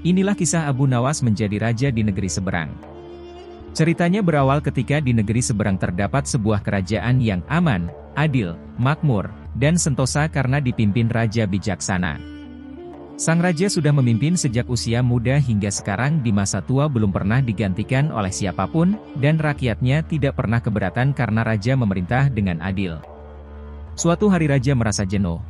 Inilah kisah Abu Nawas menjadi raja di negeri seberang. Ceritanya berawal ketika di negeri seberang terdapat sebuah kerajaan yang aman, adil, makmur, dan sentosa karena dipimpin raja bijaksana. Sang raja sudah memimpin sejak usia muda hingga sekarang di masa tua belum pernah digantikan oleh siapapun, dan rakyatnya tidak pernah keberatan karena raja memerintah dengan adil. Suatu hari raja merasa jenuh.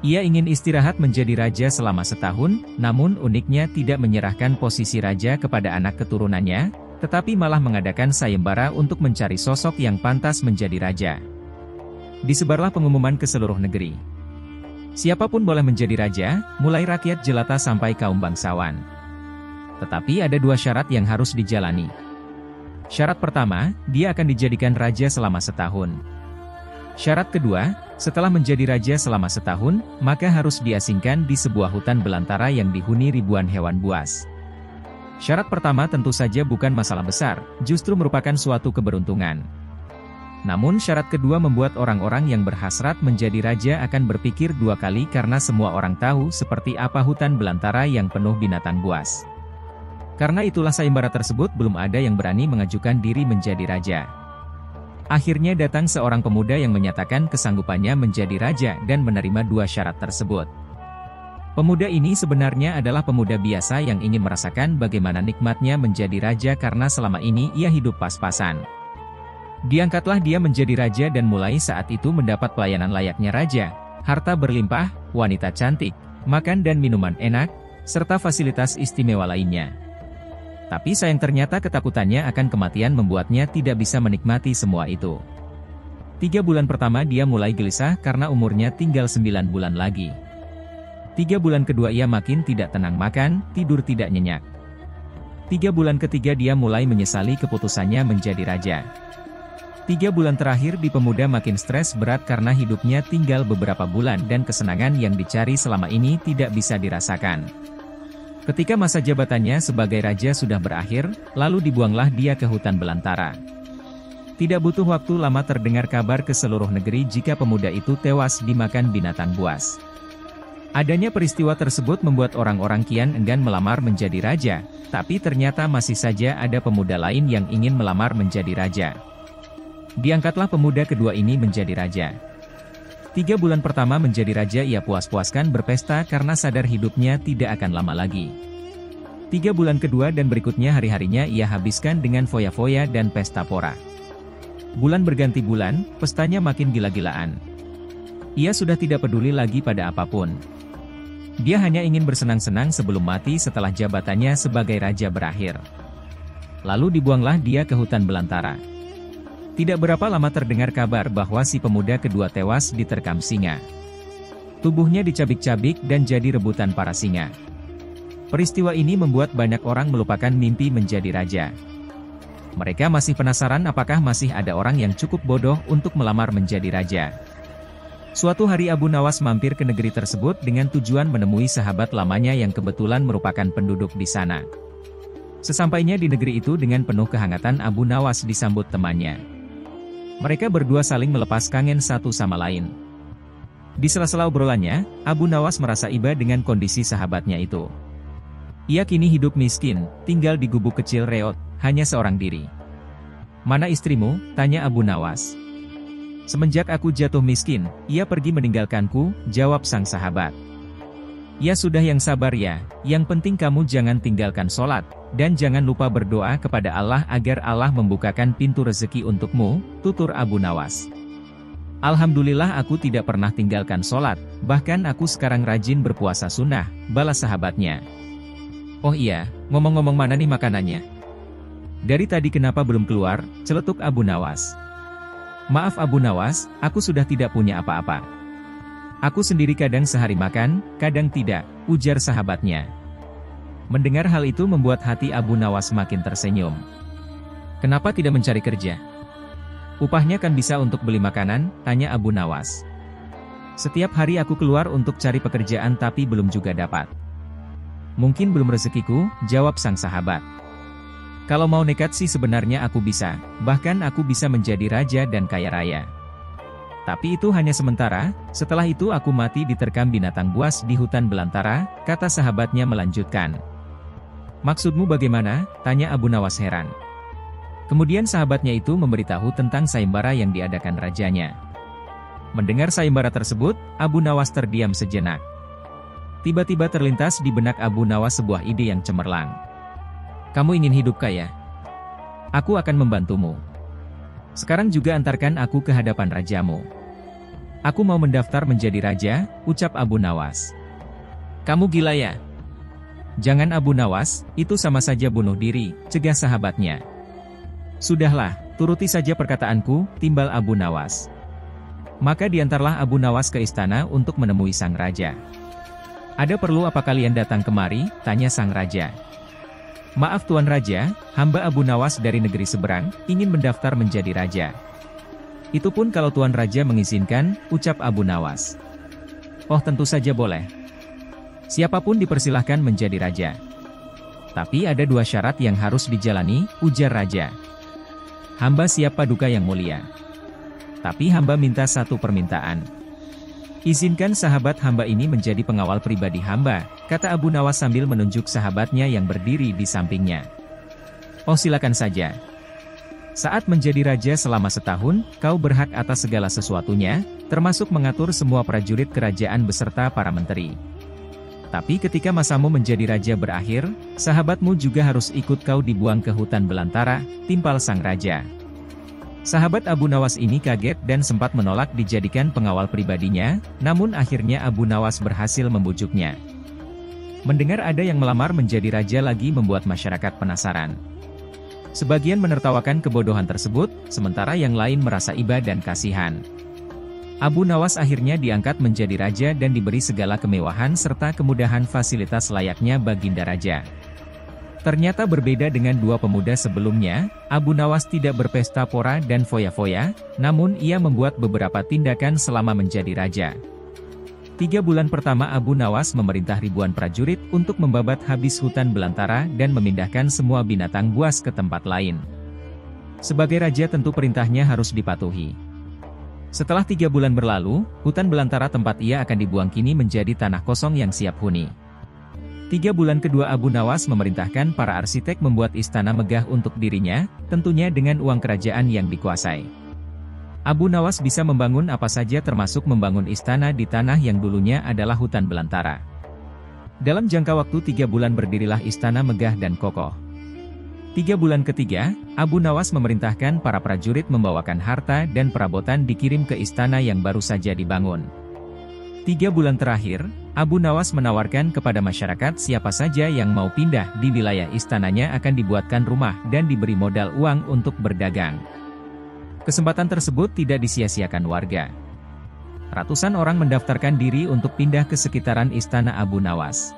Ia ingin istirahat menjadi raja selama setahun, namun uniknya tidak menyerahkan posisi raja kepada anak keturunannya, tetapi malah mengadakan sayembara untuk mencari sosok yang pantas menjadi raja. Disebarlah pengumuman ke seluruh negeri. Siapapun boleh menjadi raja, mulai rakyat jelata sampai kaum bangsawan. Tetapi ada dua syarat yang harus dijalani. Syarat pertama, dia akan dijadikan raja selama setahun. Syarat kedua, setelah menjadi raja selama setahun, maka harus diasingkan di sebuah hutan belantara yang dihuni ribuan hewan buas. Syarat pertama tentu saja bukan masalah besar, justru merupakan suatu keberuntungan. Namun syarat kedua membuat orang-orang yang berhasrat menjadi raja akan berpikir dua kali karena semua orang tahu seperti apa hutan belantara yang penuh binatang buas. Karena itulah sayembara tersebut belum ada yang berani mengajukan diri menjadi raja. Akhirnya datang seorang pemuda yang menyatakan kesanggupannya menjadi raja dan menerima dua syarat tersebut. Pemuda ini sebenarnya adalah pemuda biasa yang ingin merasakan bagaimana nikmatnya menjadi raja karena selama ini ia hidup pas-pasan. Diangkatlah dia menjadi raja dan mulai saat itu mendapat pelayanan layaknya raja, harta berlimpah, wanita cantik, makan dan minuman enak, serta fasilitas istimewa lainnya. Tapi sayang ternyata ketakutannya akan kematian membuatnya tidak bisa menikmati semua itu. 3 bulan pertama dia mulai gelisah karena umurnya tinggal 9 bulan lagi. 3 bulan kedua ia makin tidak tenang makan, tidur tidak nyenyak. 3 bulan ketiga dia mulai menyesali keputusannya menjadi raja. 3 bulan terakhir di pemuda makin stres berat karena hidupnya tinggal beberapa bulan dan kesenangan yang dicari selama ini tidak bisa dirasakan. Ketika masa jabatannya sebagai raja sudah berakhir, lalu dibuanglah dia ke hutan belantara. Tidak butuh waktu lama terdengar kabar ke seluruh negeri jika pemuda itu tewas dimakan binatang buas. Adanya peristiwa tersebut membuat orang-orang kian enggan melamar menjadi raja, tapi ternyata masih saja ada pemuda lain yang ingin melamar menjadi raja. Diangkatlah pemuda kedua ini menjadi raja. 3 bulan pertama menjadi raja ia puas-puaskan berpesta karena sadar hidupnya tidak akan lama lagi. 3 bulan kedua dan berikutnya hari-harinya ia habiskan dengan foya-foya dan pesta pora. Bulan berganti bulan, pestanya makin gila-gilaan. Ia sudah tidak peduli lagi pada apapun. Dia hanya ingin bersenang-senang sebelum mati setelah jabatannya sebagai raja berakhir. Lalu dibuanglah dia ke hutan belantara. Tidak berapa lama terdengar kabar bahwa si pemuda kedua tewas diterkam singa. Tubuhnya dicabik-cabik dan jadi rebutan para singa. Peristiwa ini membuat banyak orang melupakan mimpi menjadi raja. Mereka masih penasaran apakah masih ada orang yang cukup bodoh untuk melamar menjadi raja. Suatu hari Abu Nawas mampir ke negeri tersebut dengan tujuan menemui sahabat lamanya yang kebetulan merupakan penduduk di sana. Sesampainya di negeri itu dengan penuh kehangatan Abu Nawas disambut temannya. Mereka berdua saling melepas kangen satu sama lain. Di sela-sela obrolannya, Abu Nawas merasa iba dengan kondisi sahabatnya itu. Ia kini hidup miskin, tinggal di gubuk kecil reot, hanya seorang diri. "Mana istrimu?" tanya Abu Nawas. "Semenjak aku jatuh miskin, ia pergi meninggalkanku," jawab sang sahabat. "Ya sudah yang sabar ya, yang penting kamu jangan tinggalkan sholat, dan jangan lupa berdoa kepada Allah agar Allah membukakan pintu rezeki untukmu," tutur Abu Nawas. "Alhamdulillah aku tidak pernah tinggalkan sholat, bahkan aku sekarang rajin berpuasa sunnah," balas sahabatnya. "Oh iya, ngomong-ngomong mana nih makanannya? Dari tadi kenapa belum keluar?" celetuk Abu Nawas. "Maaf Abu Nawas, aku sudah tidak punya apa-apa. Aku sendiri kadang sehari makan, kadang tidak," ujar sahabatnya. Mendengar hal itu membuat hati Abu Nawas makin tersenyum. "Kenapa tidak mencari kerja? Upahnya kan bisa untuk beli makanan?" tanya Abu Nawas. "Setiap hari aku keluar untuk cari pekerjaan tapi belum juga dapat." "Mungkin belum rezekiku," jawab sang sahabat. "Kalau mau nekat sih sebenarnya aku bisa, bahkan aku bisa menjadi raja dan kaya raya. Tapi itu hanya sementara, setelah itu aku mati diterkam binatang buas di hutan belantara," kata sahabatnya melanjutkan. Maksudmu bagaimana? Tanya Abu Nawas heran. Kemudian sahabatnya itu memberitahu tentang sayembara yang diadakan rajanya. Mendengar sayembara tersebut, Abu Nawas terdiam sejenak. Tiba-tiba terlintas di benak Abu Nawas sebuah ide yang cemerlang. Kamu ingin hidup kaya? Aku akan membantumu. Sekarang juga antarkan aku ke hadapan rajamu. Aku mau mendaftar menjadi raja, ucap Abu Nawas. Kamu gila ya? Jangan Abu Nawas, itu sama saja bunuh diri, cegah sahabatnya. Sudahlah, turuti saja perkataanku, timbal Abu Nawas. Maka diantarlah Abu Nawas ke istana untuk menemui sang raja. Ada perlu apa kalian datang kemari? Tanya sang raja. Maaf Tuan Raja, hamba Abu Nawas dari negeri seberang, ingin mendaftar menjadi raja. Itu pun kalau Tuan Raja mengizinkan, ucap Abu Nawas. Oh tentu saja boleh. Siapapun dipersilahkan menjadi raja. Tapi ada 2 syarat yang harus dijalani, ujar raja. Hamba siap paduka yang mulia. Tapi hamba minta 1 permintaan. Izinkan sahabat hamba ini menjadi pengawal pribadi hamba, kata Abu Nawas sambil menunjuk sahabatnya yang berdiri di sampingnya. Oh silakan saja. Saat menjadi raja selama setahun, kau berhak atas segala sesuatunya, termasuk mengatur semua prajurit kerajaan beserta para menteri. Tapi ketika masamu menjadi raja berakhir, sahabatmu juga harus ikut kau dibuang ke hutan belantara, timpal sang raja. Sahabat Abu Nawas ini kaget dan sempat menolak dijadikan pengawal pribadinya, namun akhirnya Abu Nawas berhasil membujuknya. Mendengar ada yang melamar menjadi raja lagi membuat masyarakat penasaran. Sebagian menertawakan kebodohan tersebut, sementara yang lain merasa iba dan kasihan. Abu Nawas akhirnya diangkat menjadi raja dan diberi segala kemewahan serta kemudahan fasilitas layaknya baginda raja. Ternyata berbeda dengan 2 pemuda sebelumnya, Abu Nawas tidak berpesta pora dan foya-foya, namun ia membuat beberapa tindakan selama menjadi raja. 3 bulan pertama Abu Nawas memerintah ribuan prajurit untuk membabat habis hutan belantara dan memindahkan semua binatang buas ke tempat lain. Sebagai raja tentu perintahnya harus dipatuhi. Setelah 3 bulan berlalu, hutan belantara tempat ia akan dibuang kini menjadi tanah kosong yang siap huni. 3 bulan kedua Abu Nawas memerintahkan para arsitek membuat istana megah untuk dirinya, tentunya dengan uang kerajaan yang dikuasai. Abu Nawas bisa membangun apa saja termasuk membangun istana di tanah yang dulunya adalah hutan belantara. Dalam jangka waktu 3 bulan berdirilah istana megah dan kokoh. 3 bulan ketiga, Abu Nawas memerintahkan para prajurit membawakan harta dan perabotan dikirim ke istana yang baru saja dibangun. 3 bulan terakhir, Abu Nawas menawarkan kepada masyarakat siapa saja yang mau pindah di wilayah istananya akan dibuatkan rumah dan diberi modal uang untuk berdagang. Kesempatan tersebut tidak disia-siakan warga. Ratusan orang mendaftarkan diri untuk pindah ke sekitaran istana Abu Nawas.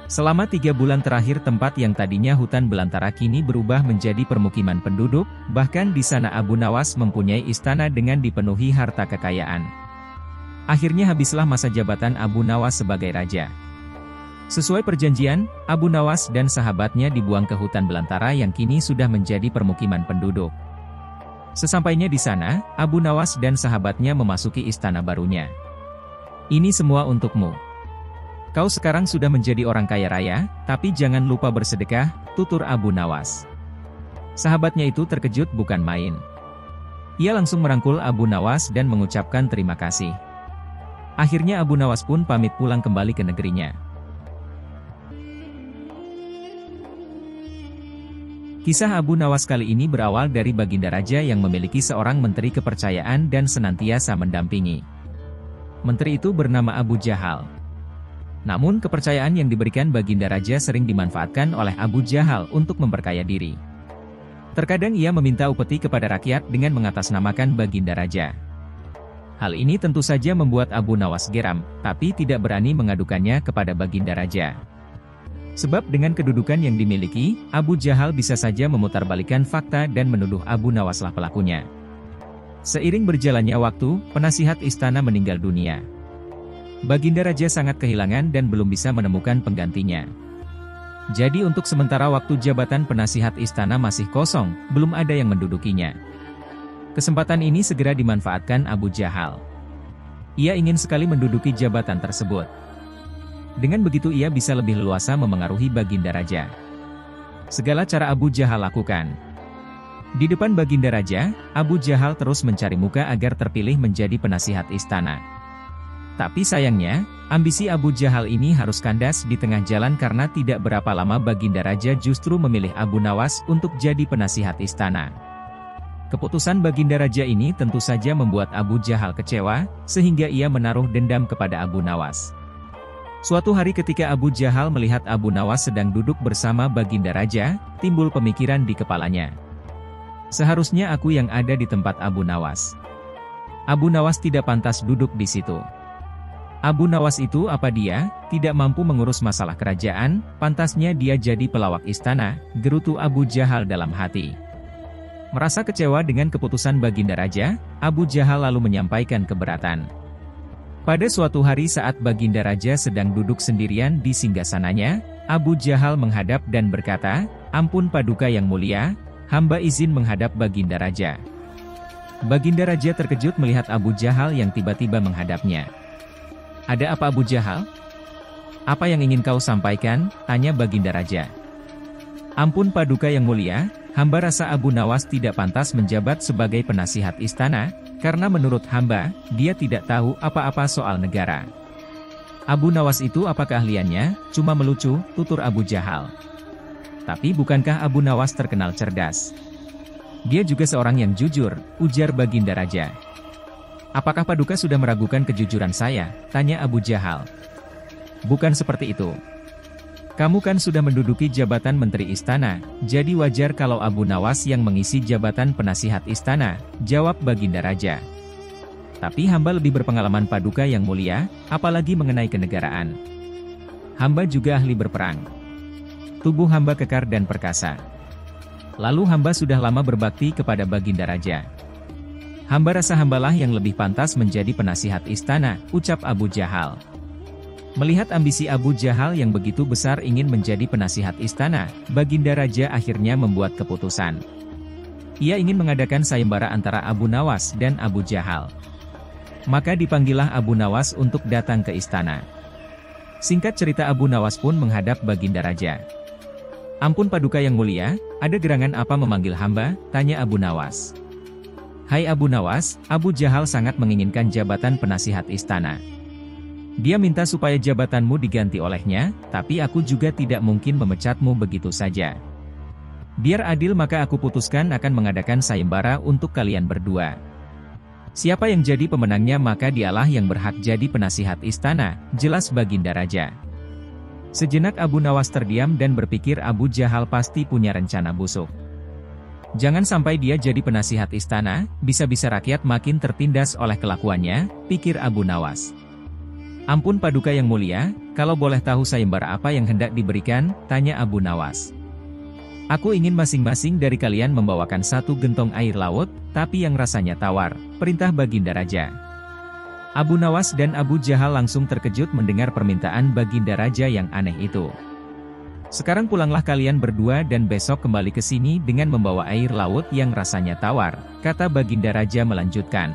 Selama 3 bulan terakhir tempat yang tadinya hutan belantara kini berubah menjadi permukiman penduduk, bahkan di sana Abu Nawas mempunyai istana dengan dipenuhi harta kekayaan. Akhirnya habislah masa jabatan Abu Nawas sebagai raja. Sesuai perjanjian, Abu Nawas dan sahabatnya dibuang ke hutan belantara yang kini sudah menjadi permukiman penduduk. Sesampainya di sana, Abu Nawas dan sahabatnya memasuki istana barunya. Ini semua untukmu. Kau sekarang sudah menjadi orang kaya raya, tapi jangan lupa bersedekah, tutur Abu Nawas. Sahabatnya itu terkejut bukan main. Ia langsung merangkul Abu Nawas dan mengucapkan terima kasih. Akhirnya Abu Nawas pun pamit pulang kembali ke negerinya. Kisah Abu Nawas kali ini berawal dari baginda raja yang memiliki seorang menteri kepercayaan dan senantiasa mendampingi. Menteri itu bernama Abu Jahal. Namun kepercayaan yang diberikan baginda raja sering dimanfaatkan oleh Abu Jahal untuk memperkaya diri. Terkadang ia meminta upeti kepada rakyat dengan mengatasnamakan baginda raja. Hal ini tentu saja membuat Abu Nawas geram, tapi tidak berani mengadukannya kepada baginda raja. Sebab dengan kedudukan yang dimiliki, Abu Jahal bisa saja memutarbalikkan fakta dan menuduh Abu Nawaslah pelakunya. Seiring berjalannya waktu, penasihat istana meninggal dunia. Baginda raja sangat kehilangan dan belum bisa menemukan penggantinya. Jadi untuk sementara waktu jabatan penasihat istana masih kosong, belum ada yang mendudukinya. Kesempatan ini segera dimanfaatkan Abu Jahal. Ia ingin sekali menduduki jabatan tersebut. Dengan begitu ia bisa lebih leluasa memengaruhi baginda raja. segala cara Abu Jahal lakukan. Di depan Baginda Raja, Abu Jahal terus mencari muka agar terpilih menjadi penasihat istana. Tapi sayangnya, ambisi Abu Jahal ini harus kandas di tengah jalan karena tidak berapa lama Baginda Raja justru memilih Abu Nawas untuk jadi penasihat istana. Keputusan Baginda Raja ini tentu saja membuat Abu Jahal kecewa, sehingga ia menaruh dendam kepada Abu Nawas. Suatu hari ketika Abu Jahal melihat Abu Nawas sedang duduk bersama Baginda Raja, timbul pemikiran di kepalanya. Seharusnya aku yang ada di tempat Abu Nawas. Abu Nawas tidak pantas duduk di situ. Abu Nawas itu apa dia, tidak mampu mengurus masalah kerajaan, pantasnya dia jadi pelawak istana, gerutu Abu Jahal dalam hati. Merasa kecewa dengan keputusan Baginda Raja, Abu Jahal lalu menyampaikan keberatan. Pada suatu hari saat Baginda Raja sedang duduk sendirian di singgasananya, Abu Jahal menghadap dan berkata, "Ampun Paduka yang mulia, hamba izin menghadap Baginda Raja." Baginda Raja terkejut melihat Abu Jahal yang tiba-tiba menghadapnya. "Ada apa Abu Jahal? Apa yang ingin kau sampaikan?" tanya Baginda Raja. "Ampun Paduka yang mulia, hamba rasa Abu Nawas tidak pantas menjabat sebagai penasihat istana, karena menurut hamba, dia tidak tahu apa-apa soal negara." "Abu Nawas itu apa keahliannya?" "Cuma melucu," tutur Abu Jahal. "Tapi bukankah Abu Nawas terkenal cerdas? Dia juga seorang yang jujur," ujar Baginda Raja. "Apakah Paduka sudah meragukan kejujuran saya?" tanya Abu Jahal. "Bukan seperti itu. Kamu kan sudah menduduki jabatan Menteri Istana, jadi wajar kalau Abu Nawas yang mengisi jabatan penasihat istana," jawab Baginda Raja. "Tapi hamba lebih berpengalaman Paduka yang mulia, apalagi mengenai kenegaraan. Hamba juga ahli berperang. Tubuh hamba kekar dan perkasa. Lalu hamba sudah lama berbakti kepada Baginda Raja. Hamba rasa hambalah yang lebih pantas menjadi penasihat istana," ucap Abu Jahal. Melihat ambisi Abu Jahal yang begitu besar ingin menjadi penasihat istana, Baginda Raja akhirnya membuat keputusan. Ia ingin mengadakan sayembara antara Abu Nawas dan Abu Jahal. Maka dipanggillah Abu Nawas untuk datang ke istana. Singkat cerita Abu Nawas pun menghadap Baginda Raja. "Ampun Paduka yang mulia, ada gerangan apa memanggil hamba?" tanya Abu Nawas. "Hai Abu Nawas, Abu Jahal sangat menginginkan jabatan penasihat istana. Dia minta supaya jabatanmu diganti olehnya, tapi aku juga tidak mungkin memecatmu begitu saja. Biar adil maka aku putuskan akan mengadakan sayembara untuk kalian berdua. Siapa yang jadi pemenangnya maka dialah yang berhak jadi penasihat istana," jelas Baginda Raja. Sejenak Abu Nawas terdiam dan berpikir Abu Jahal pasti punya rencana busuk. Jangan sampai dia jadi penasihat istana, bisa-bisa rakyat makin tertindas oleh kelakuannya, pikir Abu Nawas. "Ampun Paduka yang mulia, kalau boleh tahu sayembara apa yang hendak diberikan?" tanya Abu Nawas. "Aku ingin masing-masing dari kalian membawakan 1 gentong air laut, tapi yang rasanya tawar," perintah Baginda Raja. Abu Nawas dan Abu Jahal langsung terkejut mendengar permintaan Baginda Raja yang aneh itu. "Sekarang pulanglah kalian berdua dan besok kembali ke sini dengan membawa air laut yang rasanya tawar," kata Baginda Raja melanjutkan.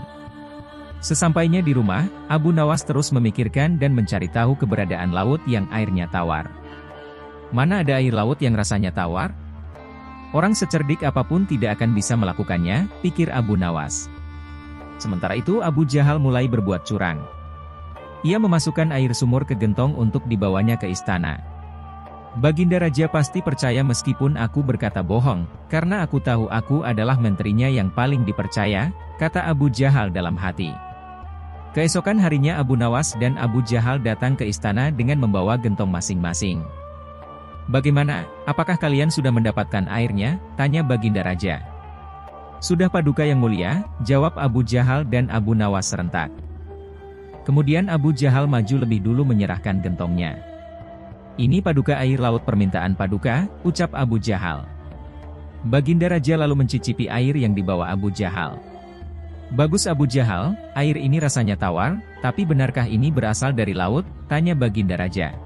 Sesampainya di rumah, Abu Nawas terus memikirkan dan mencari tahu keberadaan laut yang airnya tawar. Mana ada air laut yang rasanya tawar? Orang secerdik apapun tidak akan bisa melakukannya, pikir Abu Nawas. Sementara itu Abu Jahal mulai berbuat curang. Ia memasukkan air sumur ke gentong untuk dibawanya ke istana. "Baginda Raja pasti percaya meskipun aku berkata bohong, karena aku tahu aku adalah menterinya yang paling dipercaya," kata Abu Jahal dalam hati. Keesokan harinya Abu Nawas dan Abu Jahal datang ke istana dengan membawa gentong masing-masing. "Bagaimana, apakah kalian sudah mendapatkan airnya?" tanya Baginda Raja. "Sudah Paduka yang mulia," jawab Abu Jahal dan Abu Nawas serentak. Kemudian Abu Jahal maju lebih dulu menyerahkan gentongnya. "Ini Paduka air laut permintaan Paduka," ucap Abu Jahal. Baginda Raja lalu mencicipi air yang dibawa Abu Jahal. "Bagus Abu Jahal, air ini rasanya tawar, tapi benarkah ini berasal dari laut?" tanya Baginda Raja.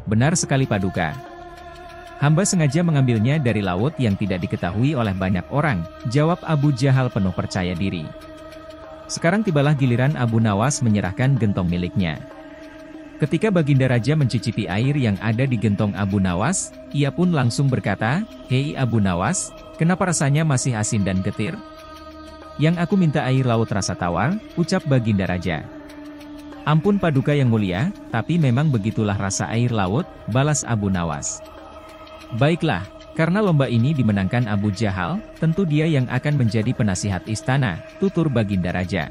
"Benar sekali Paduka. Hamba sengaja mengambilnya dari laut yang tidak diketahui oleh banyak orang," jawab Abu Jahal penuh percaya diri. Sekarang tibalah giliran Abu Nawas menyerahkan gentong miliknya. Ketika Baginda Raja mencicipi air yang ada di gentong Abu Nawas, ia pun langsung berkata, "Hei Abu Nawas, kenapa rasanya masih asin dan getir?" "Yang aku minta air laut rasa tawar," ucap Baginda Raja. "Ampun Paduka yang mulia, tapi memang begitulah rasa air laut," balas Abu Nawas. "Baiklah, karena lomba ini dimenangkan Abu Jahal, tentu dia yang akan menjadi penasihat istana," tutur Baginda Raja.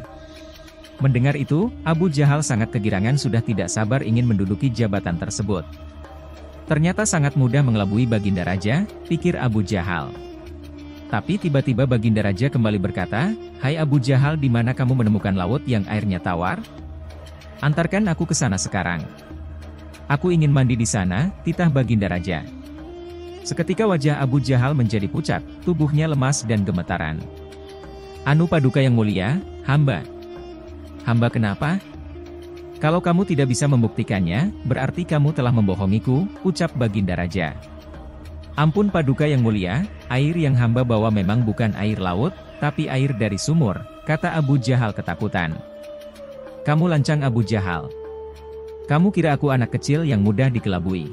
Mendengar itu, Abu Jahal sangat kegirangan, sudah tidak sabar ingin menduduki jabatan tersebut. Ternyata sangat mudah mengelabui Baginda Raja, pikir Abu Jahal. Tapi tiba-tiba Baginda Raja kembali berkata, "Hai Abu Jahal, di mana kamu menemukan laut yang airnya tawar? Antarkan aku ke sana sekarang. Aku ingin mandi di sana," titah Baginda Raja. Seketika wajah Abu Jahal menjadi pucat, tubuhnya lemas dan gemetaran. "Anu Paduka yang mulia, hamba." "Hamba kenapa? Kalau kamu tidak bisa membuktikannya, berarti kamu telah membohongiku," ucap Baginda Raja. "Ampun Paduka yang mulia, air yang hamba bawa memang bukan air laut, tapi air dari sumur," kata Abu Jahal ketakutan. "Kamu lancang Abu Jahal. Kamu kira aku anak kecil yang mudah dikelabui.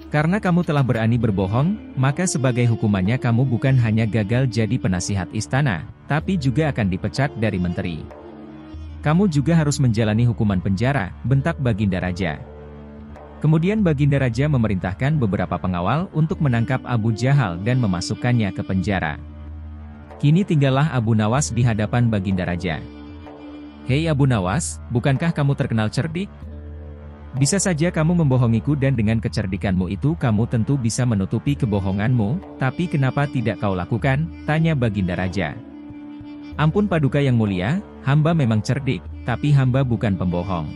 Karena kamu telah berani berbohong, maka sebagai hukumannya kamu bukan hanya gagal jadi penasihat istana, tapi juga akan dipecat dari menteri. Kamu juga harus menjalani hukuman penjara," bentak Baginda Raja. Kemudian Baginda Raja memerintahkan beberapa pengawal untuk menangkap Abu Jahal dan memasukkannya ke penjara. Kini tinggallah Abu Nawas di hadapan Baginda Raja. "Hei Abu Nawas, bukankah kamu terkenal cerdik? Bisa saja kamu membohongiku dan dengan kecerdikanmu itu kamu tentu bisa menutupi kebohonganmu, tapi kenapa tidak kau lakukan?" tanya Baginda Raja. "Ampun Paduka yang mulia, hamba memang cerdik, tapi hamba bukan pembohong.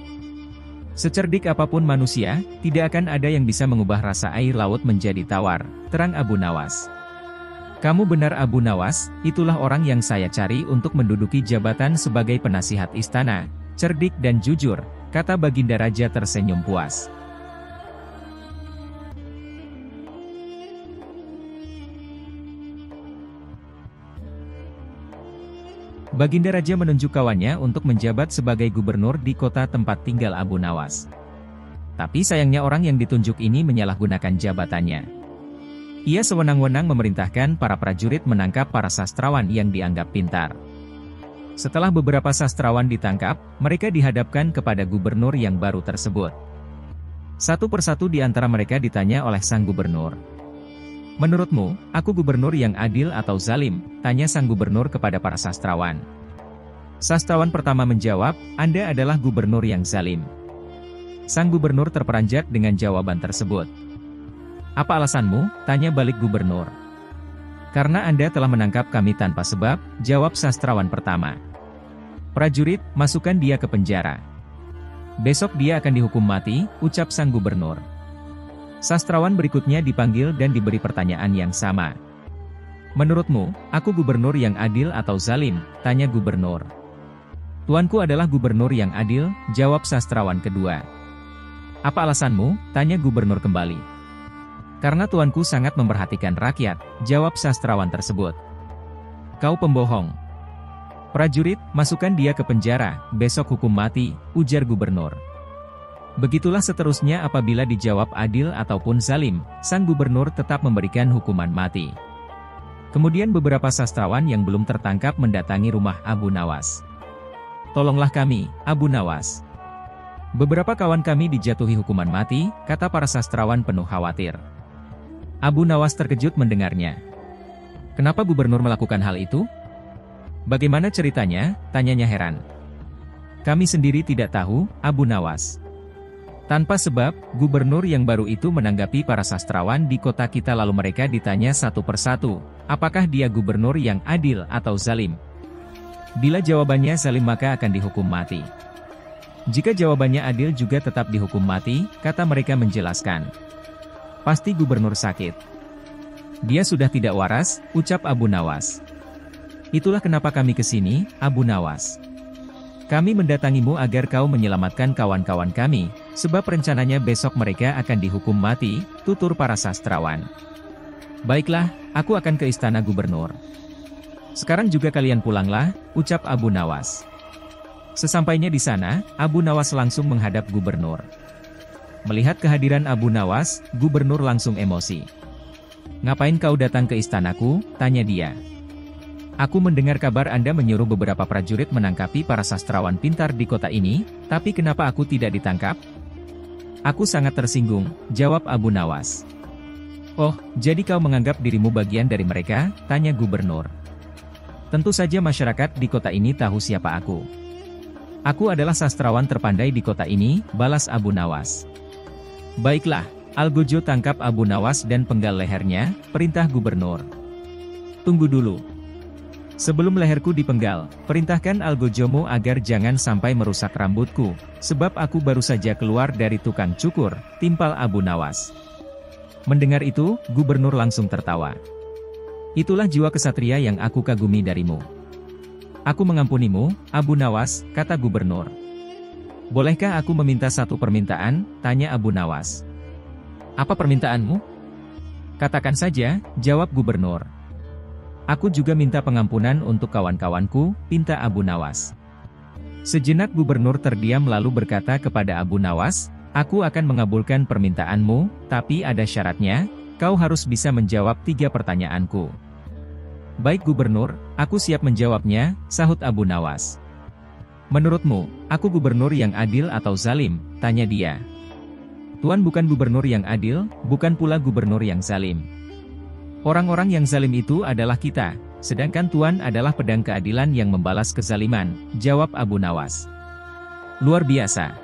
Secerdik apapun manusia, tidak akan ada yang bisa mengubah rasa air laut menjadi tawar," terang Abu Nawas. "Kamu benar Abu Nawas, itulah orang yang saya cari untuk menduduki jabatan sebagai penasihat istana, cerdik dan jujur," kata Baginda Raja tersenyum puas. Baginda Raja menunjuk kawannya untuk menjabat sebagai gubernur di kota tempat tinggal Abu Nawas. Tapi sayangnya orang yang ditunjuk ini menyalahgunakan jabatannya. Ia sewenang-wenang memerintahkan para prajurit menangkap para sastrawan yang dianggap pintar. Setelah beberapa sastrawan ditangkap, mereka dihadapkan kepada gubernur yang baru tersebut. Satu persatu di antara mereka ditanya oleh sang gubernur. "Menurutmu, aku gubernur yang adil atau zalim?" tanya sang gubernur kepada para sastrawan. Sastrawan pertama menjawab, "Anda adalah gubernur yang zalim." Sang gubernur terperanjat dengan jawaban tersebut. "Apa alasanmu?" tanya balik gubernur. "Karena Anda telah menangkap kami tanpa sebab," jawab sastrawan pertama. "Prajurit, masukkan dia ke penjara. Besok dia akan dihukum mati," ucap sang gubernur. Sastrawan berikutnya dipanggil dan diberi pertanyaan yang sama. "Menurutmu, aku gubernur yang adil atau zalim?" tanya gubernur. "Tuanku adalah gubernur yang adil," jawab sastrawan kedua. "Apa alasanmu?" tanya gubernur kembali. "Karena tuanku sangat memperhatikan rakyat," jawab sastrawan tersebut. "Kau pembohong. Prajurit, masukkan dia ke penjara, besok hukum mati," ujar gubernur. Begitulah seterusnya apabila dijawab adil ataupun zalim, sang gubernur tetap memberikan hukuman mati. Kemudian beberapa sastrawan yang belum tertangkap mendatangi rumah Abu Nawas. "Tolonglah kami, Abu Nawas. Beberapa kawan kami dijatuhi hukuman mati," kata para sastrawan penuh khawatir. Abu Nawas terkejut mendengarnya. "Kenapa gubernur melakukan hal itu? Bagaimana ceritanya?" tanyanya heran. "Kami sendiri tidak tahu, Abu Nawas." Tanpa sebab, gubernur yang baru itu menanggapi para sastrawan di kota kita lalu mereka ditanya satu persatu, apakah dia gubernur yang adil atau zalim. Bila jawabannya zalim maka akan dihukum mati. Jika jawabannya adil juga tetap dihukum mati, kata mereka menjelaskan. Pasti gubernur sakit. Dia sudah tidak waras, ucap Abu Nawas. Itulah kenapa kami ke sini, Abu Nawas. Kami mendatangimu agar kau menyelamatkan kawan-kawan kami, sebab rencananya besok mereka akan dihukum mati, tutur para sastrawan. Baiklah, aku akan ke istana gubernur. Sekarang juga kalian pulanglah, ucap Abu Nawas. Sesampainya di sana, Abu Nawas langsung menghadap gubernur. Melihat kehadiran Abu Nawas, gubernur langsung emosi. "Ngapain kau datang ke istanaku?" tanya dia. "Aku mendengar kabar Anda menyuruh beberapa prajurit menangkapi para sastrawan pintar di kota ini, tapi kenapa aku tidak ditangkap?" "Aku sangat tersinggung," jawab Abu Nawas. "Oh, jadi kau menganggap dirimu bagian dari mereka?" tanya gubernur. "Tentu saja masyarakat di kota ini tahu siapa aku. Aku adalah sastrawan terpandai di kota ini," balas Abu Nawas. "Baiklah, Algojo tangkap Abu Nawas dan penggal lehernya," perintah gubernur. "Tunggu dulu. Sebelum leherku dipenggal, perintahkan Algojomu agar jangan sampai merusak rambutku, sebab aku baru saja keluar dari tukang cukur," timpal Abu Nawas. Mendengar itu, gubernur langsung tertawa. "Itulah jiwa kesatria yang aku kagumi darimu." "Aku mengampunimu, Abu Nawas," kata gubernur. "Bolehkah aku meminta satu permintaan?" tanya Abu Nawas. "Apa permintaanmu?" "Katakan saja," jawab gubernur. "Aku juga minta pengampunan untuk kawan-kawanku," pinta Abu Nawas. Sejenak gubernur terdiam lalu berkata kepada Abu Nawas, "Aku akan mengabulkan permintaanmu, tapi ada syaratnya, kau harus bisa menjawab 3 pertanyaanku." "Baik gubernur, aku siap menjawabnya," sahut Abu Nawas. "Menurutmu, aku gubernur yang adil atau zalim?" tanya dia. "Tuan bukan gubernur yang adil, bukan pula gubernur yang zalim. Orang-orang yang zalim itu adalah kita, sedangkan Tuan adalah pedang keadilan yang membalas kezaliman," jawab Abu Nawas. "Luar biasa.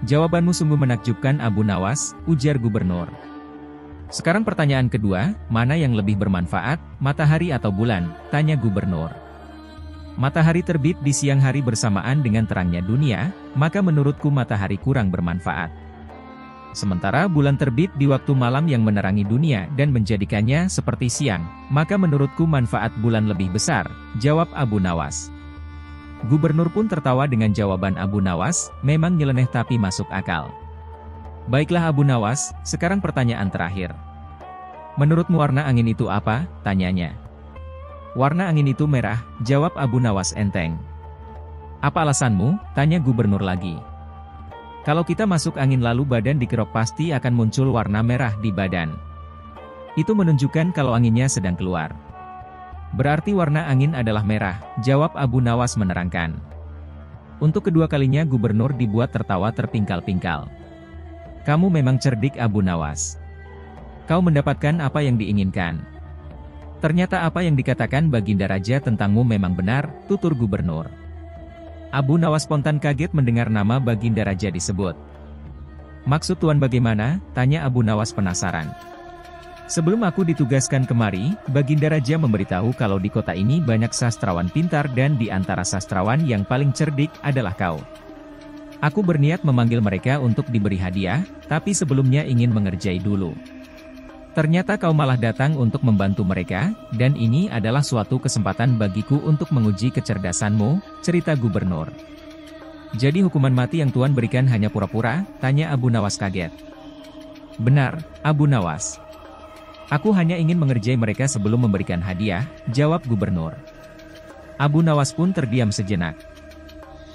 Jawabanmu sungguh menakjubkan Abu Nawas," ujar gubernur. "Sekarang pertanyaan kedua, mana yang lebih bermanfaat, matahari atau bulan?" tanya gubernur. "Matahari terbit di siang hari bersamaan dengan terangnya dunia, maka menurutku matahari kurang bermanfaat. Sementara bulan terbit di waktu malam yang menerangi dunia dan menjadikannya seperti siang, maka menurutku manfaat bulan lebih besar," jawab Abu Nawas. Gubernur pun tertawa dengan jawaban Abu Nawas, memang nyeleneh tapi masuk akal. "Baiklah Abu Nawas, sekarang pertanyaan terakhir. Menurutmu warna angin itu apa?" tanyanya. "Warna angin itu merah," jawab Abu Nawas enteng. "Apa alasanmu?" tanya gubernur lagi. "Kalau kita masuk angin lalu badan dikerok pasti akan muncul warna merah di badan. Itu menunjukkan kalau anginnya sedang keluar. Berarti warna angin adalah merah," jawab Abu Nawas menerangkan. Untuk kedua kalinya gubernur dibuat tertawa terpingkal-pingkal. "Kamu memang cerdik Abu Nawas. Kau mendapatkan apa yang diinginkan. Ternyata apa yang dikatakan Baginda Raja tentangmu memang benar," tutur gubernur. Abu Nawas spontan kaget mendengar nama Baginda Raja disebut. "Maksud Tuan bagaimana?" tanya Abu Nawas penasaran. "Sebelum aku ditugaskan kemari, Baginda Raja memberitahu kalau di kota ini banyak sastrawan pintar dan di antara sastrawan yang paling cerdik adalah kau. Aku berniat memanggil mereka untuk diberi hadiah, tapi sebelumnya ingin mengerjai dulu. Ternyata kau malah datang untuk membantu mereka, dan ini adalah suatu kesempatan bagiku untuk menguji kecerdasanmu," cerita gubernur. "Jadi hukuman mati yang Tuan berikan hanya pura-pura?" tanya Abu Nawas kaget. "Benar, Abu Nawas. Aku hanya ingin mengerjai mereka sebelum memberikan hadiah," jawab gubernur. Abu Nawas pun terdiam sejenak.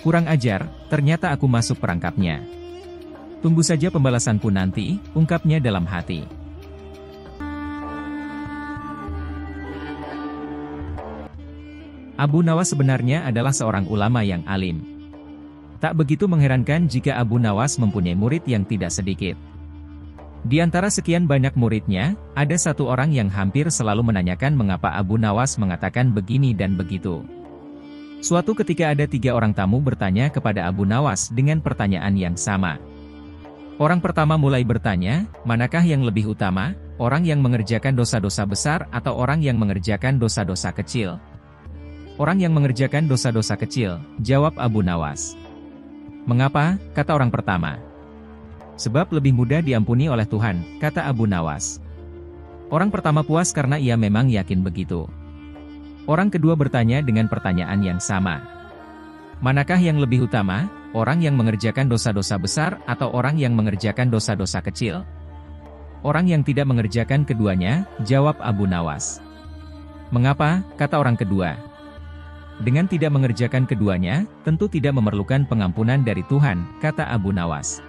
"Kurang ajar, ternyata aku masuk perangkapnya. Tunggu saja pembalasanku nanti," ungkapnya dalam hati. Abu Nawas sebenarnya adalah seorang ulama yang alim. Tak begitu mengherankan jika Abu Nawas mempunyai murid yang tidak sedikit. Di antara sekian banyak muridnya, ada satu orang yang hampir selalu menanyakan mengapa Abu Nawas mengatakan begini dan begitu. Suatu ketika ada 3 orang tamu bertanya kepada Abu Nawas dengan pertanyaan yang sama. Orang pertama mulai bertanya, manakah yang lebih utama, orang yang mengerjakan dosa-dosa besar atau orang yang mengerjakan dosa-dosa kecil? Orang yang mengerjakan dosa-dosa kecil, jawab Abu Nawas. Mengapa, kata orang pertama. Sebab lebih mudah diampuni oleh Tuhan, kata Abu Nawas. Orang pertama puas karena ia memang yakin begitu. Orang kedua bertanya dengan pertanyaan yang sama. Manakah yang lebih utama, orang yang mengerjakan dosa-dosa besar atau orang yang mengerjakan dosa-dosa kecil? Orang yang tidak mengerjakan keduanya, jawab Abu Nawas. Mengapa, kata orang kedua. Dengan tidak mengerjakan keduanya, tentu tidak memerlukan pengampunan dari Tuhan, kata Abu Nawas.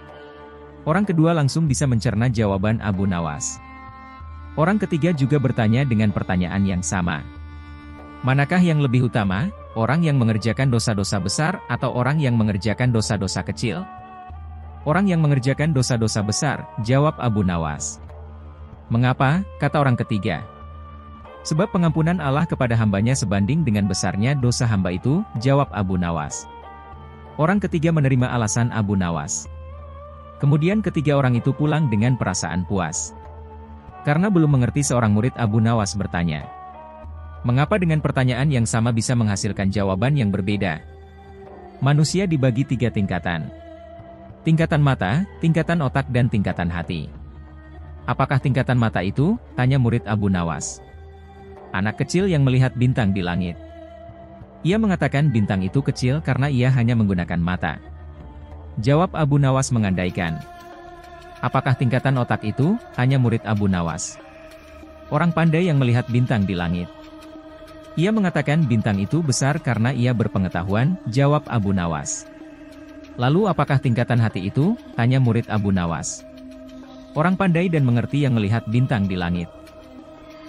Orang kedua langsung bisa mencerna jawaban Abu Nawas. Orang ketiga juga bertanya dengan pertanyaan yang sama. Manakah yang lebih utama, orang yang mengerjakan dosa-dosa besar atau orang yang mengerjakan dosa-dosa kecil? Orang yang mengerjakan dosa-dosa besar, jawab Abu Nawas. Mengapa, kata orang ketiga? Sebab pengampunan Allah kepada hambanya sebanding dengan besarnya dosa hamba itu, jawab Abu Nawas. Orang ketiga menerima alasan Abu Nawas. Kemudian ketiga orang itu pulang dengan perasaan puas. Karena belum mengerti, seorang murid Abu Nawas bertanya, mengapa dengan pertanyaan yang sama bisa menghasilkan jawaban yang berbeda? Manusia dibagi 3 tingkatan. Tingkatan mata, tingkatan otak dan tingkatan hati. Apakah tingkatan mata itu? Tanya murid Abu Nawas. Anak kecil yang melihat bintang di langit. Ia mengatakan bintang itu kecil karena ia hanya menggunakan mata. Jawab Abu Nawas mengandaikan. Apakah tingkatan otak itu? Tanya murid Abu Nawas. Orang pandai yang melihat bintang di langit. Ia mengatakan bintang itu besar karena ia berpengetahuan, jawab Abu Nawas. Lalu apakah tingkatan hati itu? Tanya murid Abu Nawas. Orang pandai dan mengerti yang melihat bintang di langit.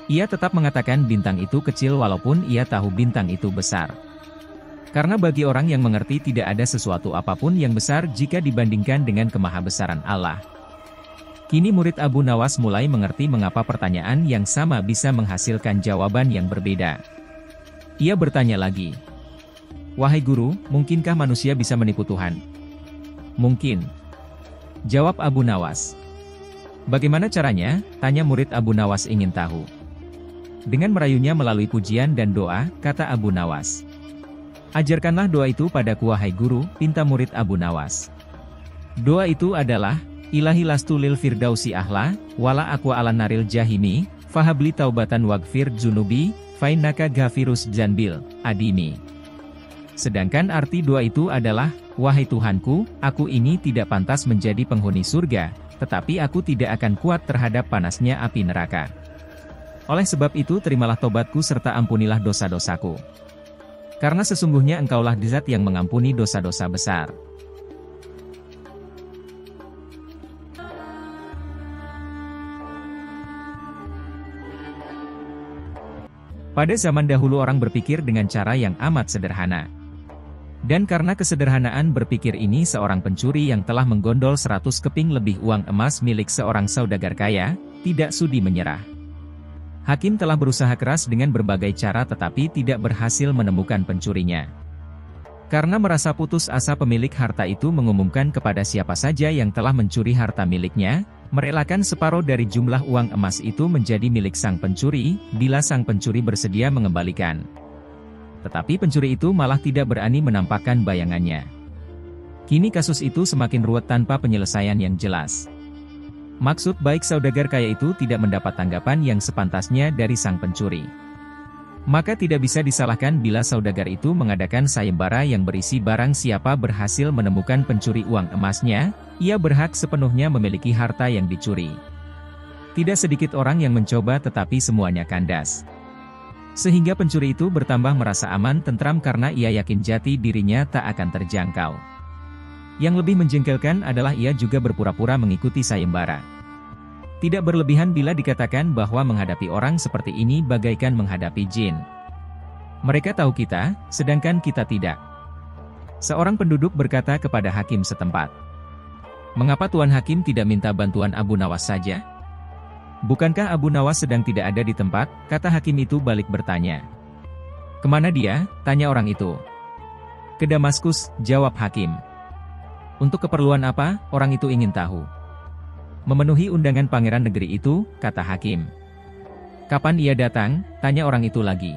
Ia tetap mengatakan bintang itu kecil walaupun ia tahu bintang itu besar. Karena bagi orang yang mengerti tidak ada sesuatu apapun yang besar jika dibandingkan dengan kemahabesaran Allah. Kini murid Abu Nawas mulai mengerti mengapa pertanyaan yang sama bisa menghasilkan jawaban yang berbeda. Ia bertanya lagi. Wahai guru, mungkinkah manusia bisa menipu Tuhan? Mungkin. Jawab Abu Nawas. Bagaimana caranya? Tanya murid Abu Nawas ingin tahu. Dengan merayunya melalui pujian dan doa, kata Abu Nawas. Ajarkanlah doa itu padaku wahai guru, pinta murid Abu Nawas. Doa itu adalah, Ilahi lastu lil firdausi ahla, wala aqwa ala naril jahimi, fahabli taubatan wagfir junubi, fainnaka ghafirus dzanbil, adimi. Sedangkan arti doa itu adalah, wahai Tuhanku, aku ini tidak pantas menjadi penghuni surga, tetapi aku tidak akan kuat terhadap panasnya api neraka. Oleh sebab itu terimalah tobatku serta ampunilah dosa-dosaku. Karena sesungguhnya Engkaulah Zat yang mengampuni dosa-dosa besar. Pada zaman dahulu orang berpikir dengan cara yang amat sederhana. Dan karena kesederhanaan berpikir ini, seorang pencuri yang telah menggondol 100 keping lebih uang emas milik seorang saudagar kaya, tidak sudi menyerah. Hakim telah berusaha keras dengan berbagai cara tetapi tidak berhasil menemukan pencurinya. Karena merasa putus asa, pemilik harta itu mengumumkan kepada siapa saja yang telah mencuri harta miliknya, merelakan separuh dari jumlah uang emas itu menjadi milik sang pencuri, bila sang pencuri bersedia mengembalikan. Tetapi pencuri itu malah tidak berani menampakkan bayangannya. Kini kasus itu semakin ruwet tanpa penyelesaian yang jelas. Maksud baik saudagar kaya itu tidak mendapat tanggapan yang sepantasnya dari sang pencuri. Maka tidak bisa disalahkan bila saudagar itu mengadakan sayembara yang berisi barang siapa berhasil menemukan pencuri uang emasnya, ia berhak sepenuhnya memiliki harta yang dicuri. Tidak sedikit orang yang mencoba tetapi semuanya kandas. Sehingga pencuri itu bertambah merasa aman tentram karena ia yakin jati dirinya tak akan terjangkau. Yang lebih menjengkelkan adalah ia juga berpura-pura mengikuti sayembara. Tidak berlebihan bila dikatakan bahwa menghadapi orang seperti ini bagaikan menghadapi jin. Mereka tahu kita, sedangkan kita tidak. Seorang penduduk berkata kepada hakim setempat. Mengapa Tuan Hakim tidak minta bantuan Abu Nawas saja? Bukankah Abu Nawas sedang tidak ada di tempat? Kata hakim itu balik bertanya. Kemana dia? Tanya orang itu. Ke Damaskus, jawab hakim. Untuk keperluan apa? Orang itu ingin tahu. Memenuhi undangan pangeran negeri itu, kata hakim. Kapan ia datang? Tanya orang itu lagi.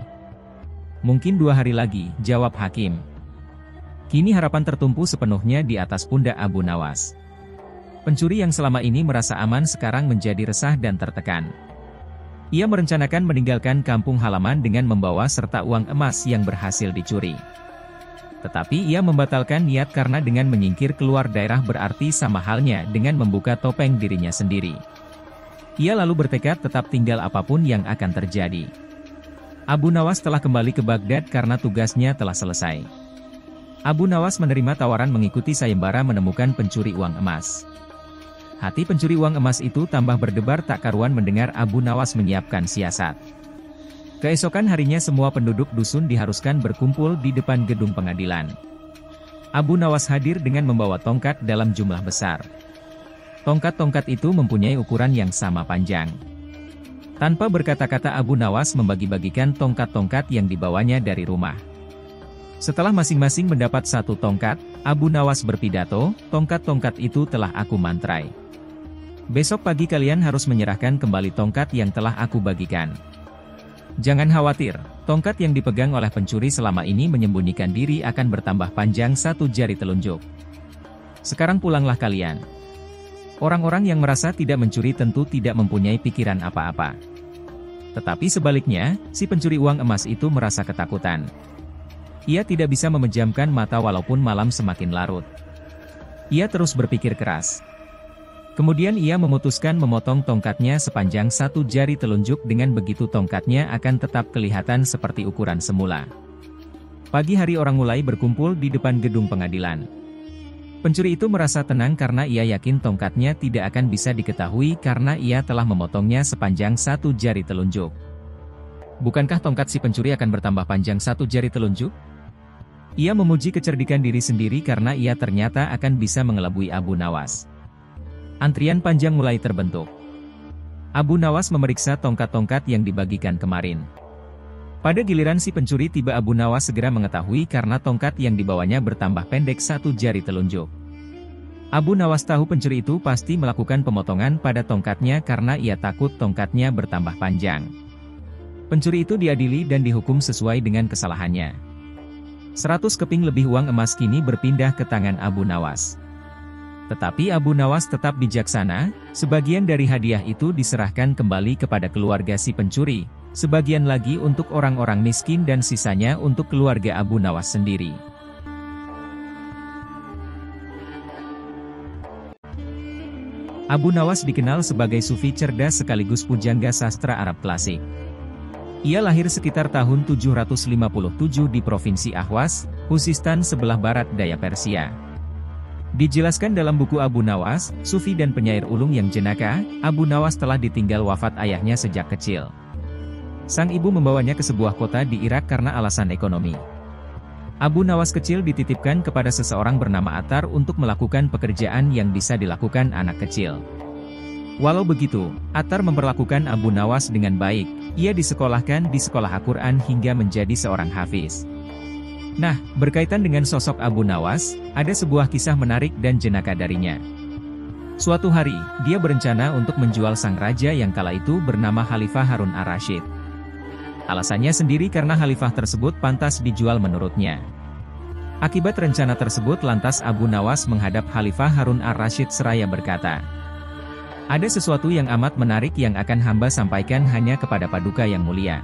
Mungkin 2 hari lagi, jawab hakim. Kini harapan tertumpu sepenuhnya di atas pundak Abu Nawas. Pencuri yang selama ini merasa aman sekarang menjadi resah dan tertekan. Ia merencanakan meninggalkan kampung halaman dengan membawa serta uang emas yang berhasil dicuri. Tetapi ia membatalkan niat karena dengan menyingkir keluar daerah berarti sama halnya dengan membuka topeng dirinya sendiri. Ia lalu bertekad tetap tinggal apapun yang akan terjadi. Abu Nawas telah kembali ke Baghdad karena tugasnya telah selesai. Abu Nawas menerima tawaran mengikuti sayembara menemukan pencuri uang emas. Hati pencuri uang emas itu tambah berdebar tak karuan mendengar Abu Nawas menyiapkan siasat. Keesokan harinya semua penduduk dusun diharuskan berkumpul di depan gedung pengadilan. Abu Nawas hadir dengan membawa tongkat dalam jumlah besar. Tongkat-tongkat itu mempunyai ukuran yang sama panjang. Tanpa berkata-kata Abu Nawas membagi-bagikan tongkat-tongkat yang dibawanya dari rumah. Setelah masing-masing mendapat satu tongkat, Abu Nawas berpidato, "Tongkat-tongkat itu telah aku mantrai. Besok pagi kalian harus menyerahkan kembali tongkat yang telah aku bagikan. Jangan khawatir, tongkat yang dipegang oleh pencuri selama ini menyembunyikan diri akan bertambah panjang satu jari telunjuk. Sekarang pulanglah kalian." Orang-orang yang merasa tidak mencuri tentu tidak mempunyai pikiran apa-apa. Tetapi sebaliknya, si pencuri uang emas itu merasa ketakutan. Ia tidak bisa memejamkan mata walaupun malam semakin larut. Ia terus berpikir keras. Kemudian ia memutuskan memotong tongkatnya sepanjang satu jari telunjuk, dengan begitu tongkatnya akan tetap kelihatan seperti ukuran semula. Pagi hari orang mulai berkumpul di depan gedung pengadilan. Pencuri itu merasa tenang karena ia yakin tongkatnya tidak akan bisa diketahui karena ia telah memotongnya sepanjang satu jari telunjuk. Bukankah tongkat si pencuri akan bertambah panjang satu jari telunjuk? Ia memuji kecerdikan diri sendiri karena ia ternyata akan bisa mengelabui Abu Nawas. Antrian panjang mulai terbentuk. Abu Nawas memeriksa tongkat-tongkat yang dibagikan kemarin. Pada giliran si pencuri tiba, Abu Nawas segera mengetahui karena tongkat yang dibawanya bertambah pendek satu jari telunjuk. Abu Nawas tahu pencuri itu pasti melakukan pemotongan pada tongkatnya karena ia takut tongkatnya bertambah panjang. Pencuri itu diadili dan dihukum sesuai dengan kesalahannya. 100 keping lebih uang emas kini berpindah ke tangan Abu Nawas. Tetapi Abu Nawas tetap bijaksana, sebagian dari hadiah itu diserahkan kembali kepada keluarga si pencuri, sebagian lagi untuk orang-orang miskin dan sisanya untuk keluarga Abu Nawas sendiri. Abu Nawas dikenal sebagai sufi cerdas sekaligus pujangga sastra Arab klasik. Ia lahir sekitar tahun 757 di Provinsi Ahwas, Khuzistan sebelah barat daya Persia. Dijelaskan dalam buku Abu Nawas, Sufi dan Penyair Ulung yang Jenaka, Abu Nawas telah ditinggal wafat ayahnya sejak kecil. Sang ibu membawanya ke sebuah kota di Irak karena alasan ekonomi. Abu Nawas kecil dititipkan kepada seseorang bernama Attar untuk melakukan pekerjaan yang bisa dilakukan anak kecil. Walau begitu, Attar memperlakukan Abu Nawas dengan baik. Ia disekolahkan di sekolah Al-Quran hingga menjadi seorang hafiz. Nah, berkaitan dengan sosok Abu Nawas, ada sebuah kisah menarik dan jenaka darinya. Suatu hari, dia berencana untuk menjual sang raja yang kala itu bernama Khalifah Harun ar-Rasyid. Alasannya sendiri karena khalifah tersebut pantas dijual menurutnya. Akibat rencana tersebut lantas Abu Nawas menghadap Khalifah Harun ar-Rasyid seraya berkata, "Ada sesuatu yang amat menarik yang akan hamba sampaikan hanya kepada Paduka yang mulia."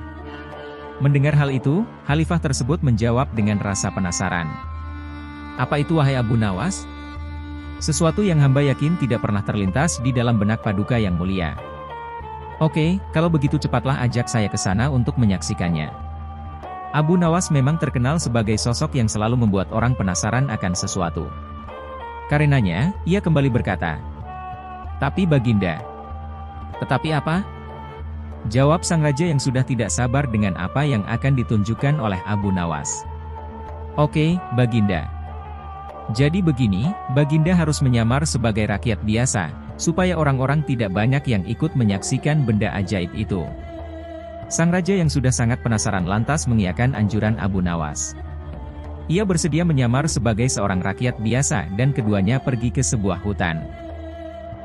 Mendengar hal itu, khalifah tersebut menjawab dengan rasa penasaran. "Apa itu wahai Abu Nawas?" "Sesuatu yang hamba yakin tidak pernah terlintas di dalam benak Paduka yang mulia." "Oke, kalau begitu cepatlah ajak saya ke sana untuk menyaksikannya." Abu Nawas memang terkenal sebagai sosok yang selalu membuat orang penasaran akan sesuatu. Karenanya, ia kembali berkata, "Tapi Baginda." "Tetapi apa?" jawab sang raja yang sudah tidak sabar dengan apa yang akan ditunjukkan oleh Abu Nawas. "Oke, Baginda. Jadi begini, Baginda harus menyamar sebagai rakyat biasa, supaya orang-orang tidak banyak yang ikut menyaksikan benda ajaib itu." Sang raja yang sudah sangat penasaran lantas mengiyakan anjuran Abu Nawas. Ia bersedia menyamar sebagai seorang rakyat biasa dan keduanya pergi ke sebuah hutan.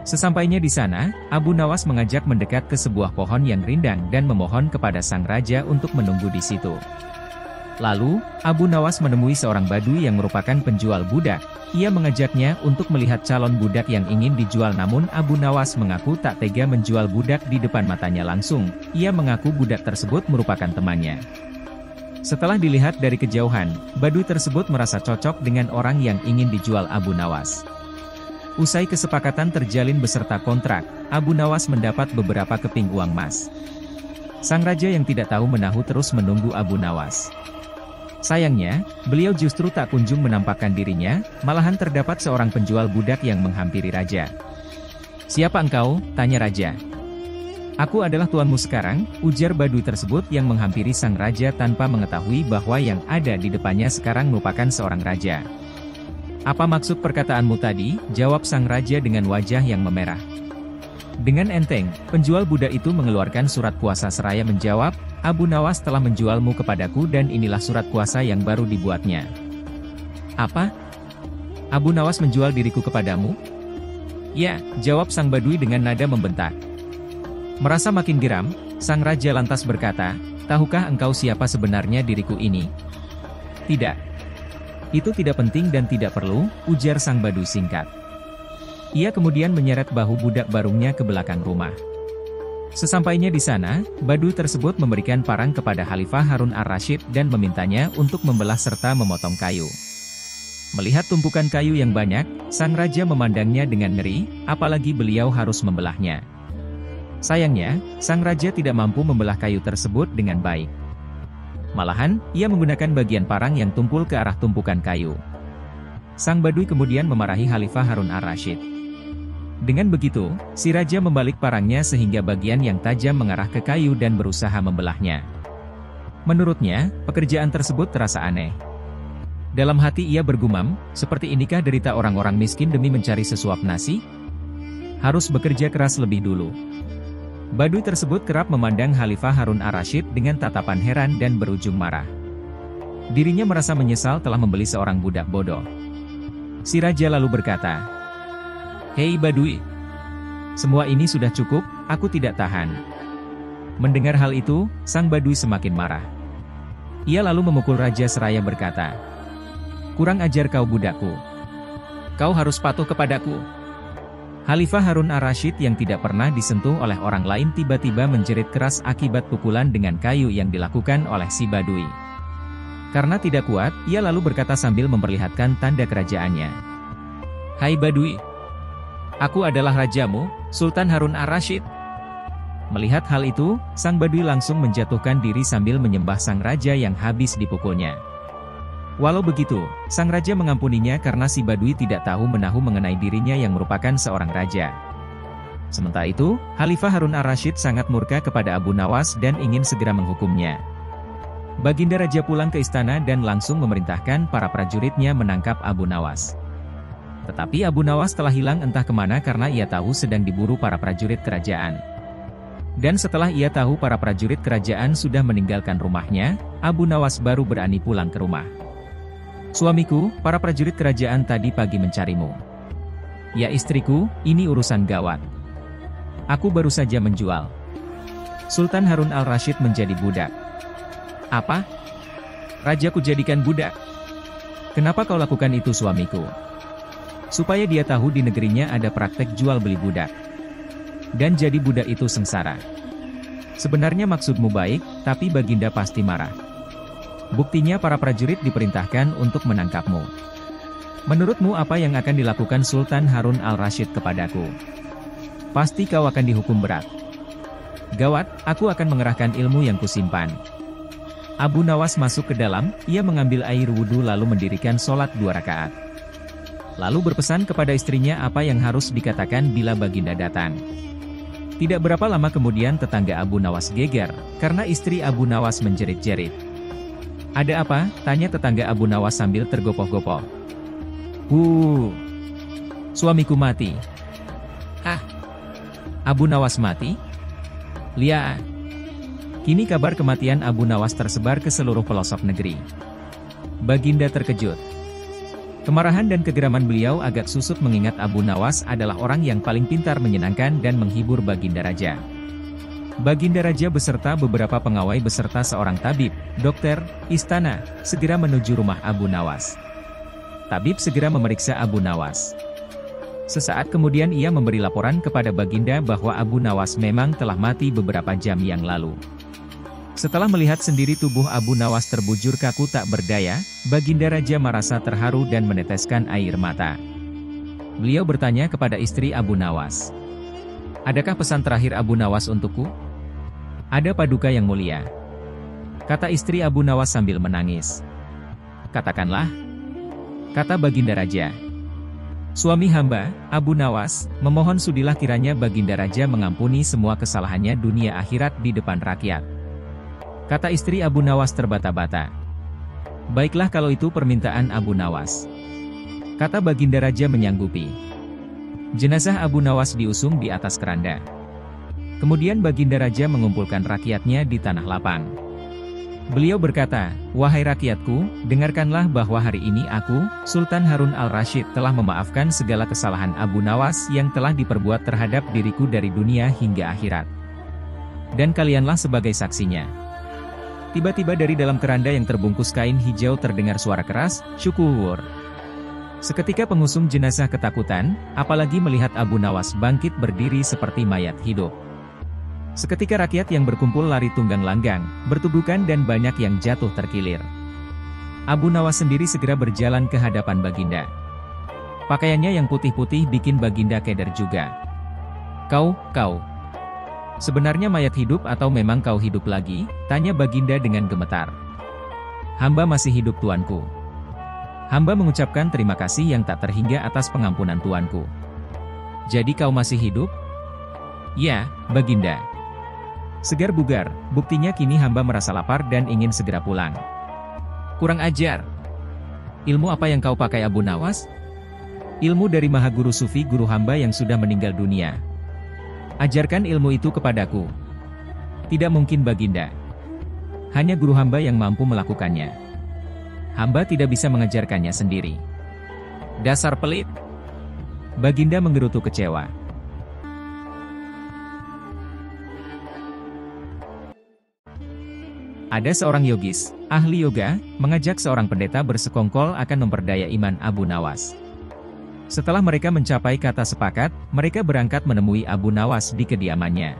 Sesampainya di sana, Abu Nawas mengajak mendekat ke sebuah pohon yang rindang dan memohon kepada sang raja untuk menunggu di situ. Lalu, Abu Nawas menemui seorang badui yang merupakan penjual budak. Ia mengajaknya untuk melihat calon budak yang ingin dijual, namun Abu Nawas mengaku tak tega menjual budak di depan matanya langsung. Ia mengaku budak tersebut merupakan temannya. Setelah dilihat dari kejauhan, badui tersebut merasa cocok dengan orang yang ingin dijual Abu Nawas. Usai kesepakatan terjalin beserta kontrak, Abu Nawas mendapat beberapa keping uang emas. Sang raja yang tidak tahu menahu terus menunggu Abu Nawas. Sayangnya, beliau justru tak kunjung menampakkan dirinya, malahan terdapat seorang penjual budak yang menghampiri raja. "Siapa engkau?" tanya raja. "Aku adalah tuanmu sekarang," ujar Badui tersebut yang menghampiri sang raja tanpa mengetahui bahwa yang ada di depannya sekarang merupakan seorang raja. "Apa maksud perkataanmu tadi?" jawab sang raja dengan wajah yang memerah. Dengan enteng, penjual budak itu mengeluarkan surat kuasa seraya menjawab, "Abu Nawas telah menjualmu kepadaku dan inilah surat kuasa yang baru dibuatnya." "Apa? Abu Nawas menjual diriku kepadamu?" "Ya," jawab sang Badui dengan nada membentak. Merasa makin geram, sang raja lantas berkata, "Tahukah engkau siapa sebenarnya diriku ini?" "Tidak. Itu tidak penting dan tidak perlu," ujar sang Badui singkat. Ia kemudian menyeret bahu budak barungnya ke belakang rumah. Sesampainya di sana, Badui tersebut memberikan parang kepada Khalifah Harun ar-Rasyid dan memintanya untuk membelah serta memotong kayu. Melihat tumpukan kayu yang banyak, sang raja memandangnya dengan ngeri, apalagi beliau harus membelahnya. Sayangnya, sang raja tidak mampu membelah kayu tersebut dengan baik. Malahan, ia menggunakan bagian parang yang tumpul ke arah tumpukan kayu. Sang Badui kemudian memarahi Khalifah Harun ar-Rasyid. Dengan begitu, si raja membalik parangnya sehingga bagian yang tajam mengarah ke kayu dan berusaha membelahnya. Menurutnya, pekerjaan tersebut terasa aneh. Dalam hati ia bergumam, seperti inikah derita orang-orang miskin demi mencari sesuap nasi? Harus bekerja keras lebih dulu. Badui tersebut kerap memandang Khalifah Harun ar-Rasyid dengan tatapan heran dan berujung marah. Dirinya merasa menyesal telah membeli seorang budak bodoh. Si raja lalu berkata, "Hei Badui, semua ini sudah cukup, aku tidak tahan." Mendengar hal itu, sang Badui semakin marah. Ia lalu memukul raja seraya berkata, "Kurang ajar kau budakku. Kau harus patuh kepadaku." Khalifah Harun ar-Rasyid yang tidak pernah disentuh oleh orang lain tiba-tiba menjerit keras akibat pukulan dengan kayu yang dilakukan oleh si Badui. Karena tidak kuat, ia lalu berkata sambil memperlihatkan tanda kerajaannya, "Hai Badui, aku adalah rajamu, Sultan Harun ar-Rasyid." Melihat hal itu, sang Badui langsung menjatuhkan diri sambil menyembah sang raja yang habis dipukulnya. Walau begitu, sang raja mengampuninya karena si Badui tidak tahu menahu mengenai dirinya yang merupakan seorang raja. Sementara itu, Khalifah Harun ar-Rasyid sangat murka kepada Abu Nawas dan ingin segera menghukumnya. Baginda Raja pulang ke istana dan langsung memerintahkan para prajuritnya menangkap Abu Nawas. Tetapi Abu Nawas telah hilang entah kemana karena ia tahu sedang diburu para prajurit kerajaan. Dan setelah ia tahu para prajurit kerajaan sudah meninggalkan rumahnya, Abu Nawas baru berani pulang ke rumah. "Suamiku, para prajurit kerajaan tadi pagi mencarimu." "Ya istriku, ini urusan gawat. Aku baru saja menjual Sultan Harun al-Rasyid menjadi budak." "Apa? Rajaku jadikan budak? Kenapa kau lakukan itu suamiku?" "Supaya dia tahu di negerinya ada praktek jual beli budak. Dan jadi budak itu sengsara." "Sebenarnya maksudmu baik, tapi Baginda pasti marah. Buktinya para prajurit diperintahkan untuk menangkapmu. Menurutmu apa yang akan dilakukan Sultan Harun al-Rasyid kepadaku? Pasti kau akan dihukum berat." "Gawat, aku akan mengerahkan ilmu yang kusimpan." Abu Nawas masuk ke dalam, ia mengambil air wudhu lalu mendirikan sholat 2 rakaat. Lalu berpesan kepada istrinya apa yang harus dikatakan bila Baginda datang. Tidak berapa lama kemudian tetangga Abu Nawas geger, karena istri Abu Nawas menjerit-jerit. "Ada apa?" tanya tetangga Abu Nawas sambil tergopoh-gopoh. Suamiku mati." "Ah, Abu Nawas mati? Lihat." Kini kabar kematian Abu Nawas tersebar ke seluruh pelosok negeri. Baginda terkejut. Kemarahan dan kegeraman beliau agak susut mengingat Abu Nawas adalah orang yang paling pintar menyenangkan dan menghibur Baginda Raja. Baginda Raja beserta beberapa pengawai beserta seorang tabib, dokter, istana, segera menuju rumah Abu Nawas. Tabib segera memeriksa Abu Nawas. Sesaat kemudian ia memberi laporan kepada Baginda bahwa Abu Nawas memang telah mati beberapa jam yang lalu. Setelah melihat sendiri tubuh Abu Nawas terbujur kaku tak berdaya, Baginda Raja merasa terharu dan meneteskan air mata. Beliau bertanya kepada istri Abu Nawas, "Adakah pesan terakhir Abu Nawas untukku?" Ada paduka yang mulia, kata istri Abu Nawas sambil menangis. Katakanlah, kata Baginda Raja. Suami hamba, Abu Nawas, memohon sudilah kiranya Baginda Raja mengampuni semua kesalahannya dunia akhirat di depan rakyat. Kata istri Abu Nawas terbata-bata. Baiklah kalau itu permintaan Abu Nawas, kata Baginda Raja menyanggupi. Jenazah Abu Nawas diusung di atas keranda. Kemudian Baginda Raja mengumpulkan rakyatnya di tanah lapang. Beliau berkata, "Wahai rakyatku, dengarkanlah bahwa hari ini aku, Sultan Harun al-Rasyid telah memaafkan segala kesalahan Abu Nawas yang telah diperbuat terhadap diriku dari dunia hingga akhirat. Dan kalianlah sebagai saksinya." Tiba-tiba dari dalam keranda yang terbungkus kain hijau terdengar suara keras, "Syukur." Seketika pengusung jenazah ketakutan, apalagi melihat Abu Nawas bangkit berdiri seperti mayat hidup. Seketika rakyat yang berkumpul lari tunggang langgang, bertubuhkan dan banyak yang jatuh terkilir. Abu Nawas sendiri segera berjalan ke hadapan Baginda. Pakaiannya yang putih-putih bikin Baginda keder juga. Kau. Sebenarnya mayat hidup atau memang kau hidup lagi?" tanya Baginda dengan gemetar. "Hamba masih hidup tuanku. Hamba mengucapkan terima kasih yang tak terhingga atas pengampunan tuanku." "Jadi kau masih hidup?" "Ya, Baginda." Segar bugar, buktinya kini hamba merasa lapar dan ingin segera pulang. "Kurang ajar. Ilmu apa yang kau pakai Abu Nawas?" "Ilmu dari Maha Guru Sufi guru hamba yang sudah meninggal dunia. Ajarkan ilmu itu kepadaku." "Tidak mungkin Baginda. Hanya guru hamba yang mampu melakukannya. Hamba tidak bisa mengajarkannya sendiri." "Dasar pelit." Baginda menggerutu kecewa. Ada seorang yogis, ahli yoga, mengajak seorang pendeta bersekongkol akan memperdaya iman Abu Nawas. Setelah mereka mencapai kata sepakat, mereka berangkat menemui Abu Nawas di kediamannya.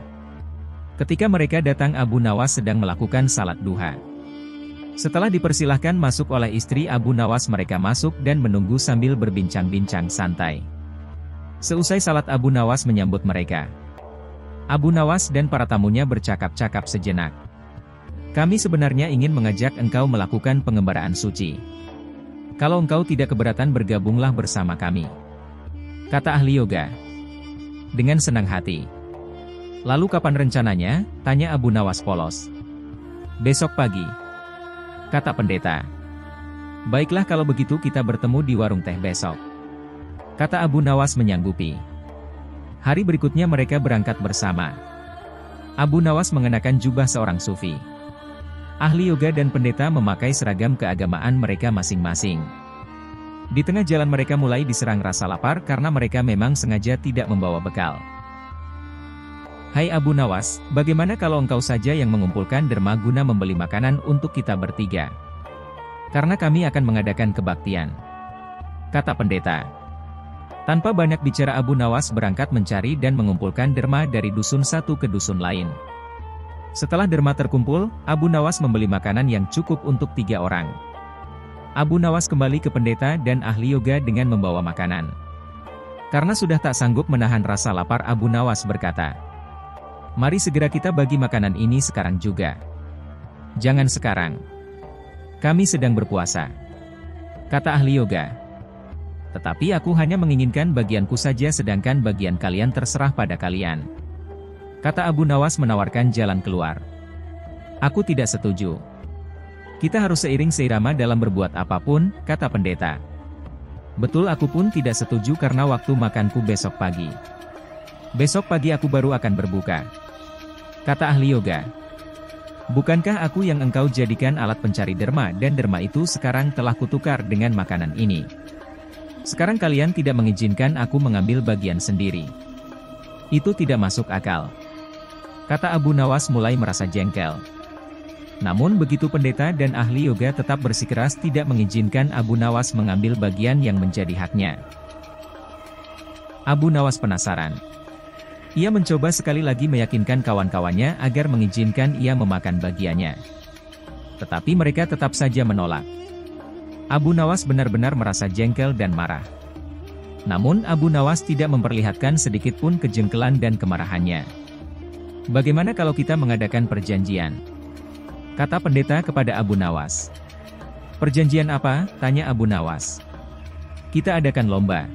Ketika mereka datang, Abu Nawas sedang melakukan salat duha. Setelah dipersilahkan masuk oleh istri Abu Nawas, mereka masuk dan menunggu sambil berbincang-bincang santai. Seusai salat, Abu Nawas menyambut mereka. Abu Nawas dan para tamunya bercakap-cakap sejenak. "Kami sebenarnya ingin mengajak engkau melakukan pengembaraan suci. Kalau engkau tidak keberatan, bergabunglah bersama kami," kata ahli yoga. "Dengan senang hati." "Lalu kapan rencananya?" tanya Abu Nawas polos. "Besok pagi," kata pendeta. "Baiklah kalau begitu kita bertemu di warung teh besok," kata Abu Nawas menyanggupi. Hari berikutnya mereka berangkat bersama. Abu Nawas mengenakan jubah seorang sufi. Ahli yoga dan pendeta memakai seragam keagamaan mereka masing-masing. Di tengah jalan mereka mulai diserang rasa lapar karena mereka memang sengaja tidak membawa bekal. "Hai Abu Nawas, bagaimana kalau engkau saja yang mengumpulkan derma guna membeli makanan untuk kita bertiga? Karena kami akan mengadakan kebaktian," kata pendeta. Tanpa banyak bicara, Abu Nawas berangkat mencari dan mengumpulkan derma dari dusun satu ke dusun lain. Setelah derma terkumpul, Abu Nawas membeli makanan yang cukup untuk 3 orang. Abu Nawas kembali ke pendeta dan ahli yoga dengan membawa makanan. Karena sudah tak sanggup menahan rasa lapar, Abu Nawas berkata, "Mari segera kita bagi makanan ini sekarang juga." "Jangan sekarang. Kami sedang berpuasa," kata ahli yoga. "Tetapi aku hanya menginginkan bagianku saja sedangkan bagian kalian terserah pada kalian," kata Abu Nawas menawarkan jalan keluar. "Aku tidak setuju. Kita harus seiring seirama dalam berbuat apapun," kata pendeta. "Betul, aku pun tidak setuju karena waktu makanku besok pagi. Besok pagi aku baru akan berbuka," kata ahli yoga. "Bukankah aku yang engkau jadikan alat pencari derma dan derma itu sekarang telah kutukar dengan makanan ini? Sekarang kalian tidak mengizinkan aku mengambil bagian sendiri. Itu tidak masuk akal," kata Abu Nawas mulai merasa jengkel. Namun begitu pendeta dan ahli yoga tetap bersikeras tidak mengizinkan Abu Nawas mengambil bagian yang menjadi haknya. Abu Nawas penasaran. Ia mencoba sekali lagi meyakinkan kawan-kawannya agar mengizinkan ia memakan bagiannya. Tetapi mereka tetap saja menolak. Abu Nawas benar-benar merasa jengkel dan marah. Namun Abu Nawas tidak memperlihatkan sedikit pun kejengkelan dan kemarahannya. Bagaimana kalau kita mengadakan perjanjian? Kata pendeta kepada Abu Nawas. Perjanjian apa? Tanya Abu Nawas. Kita adakan lomba.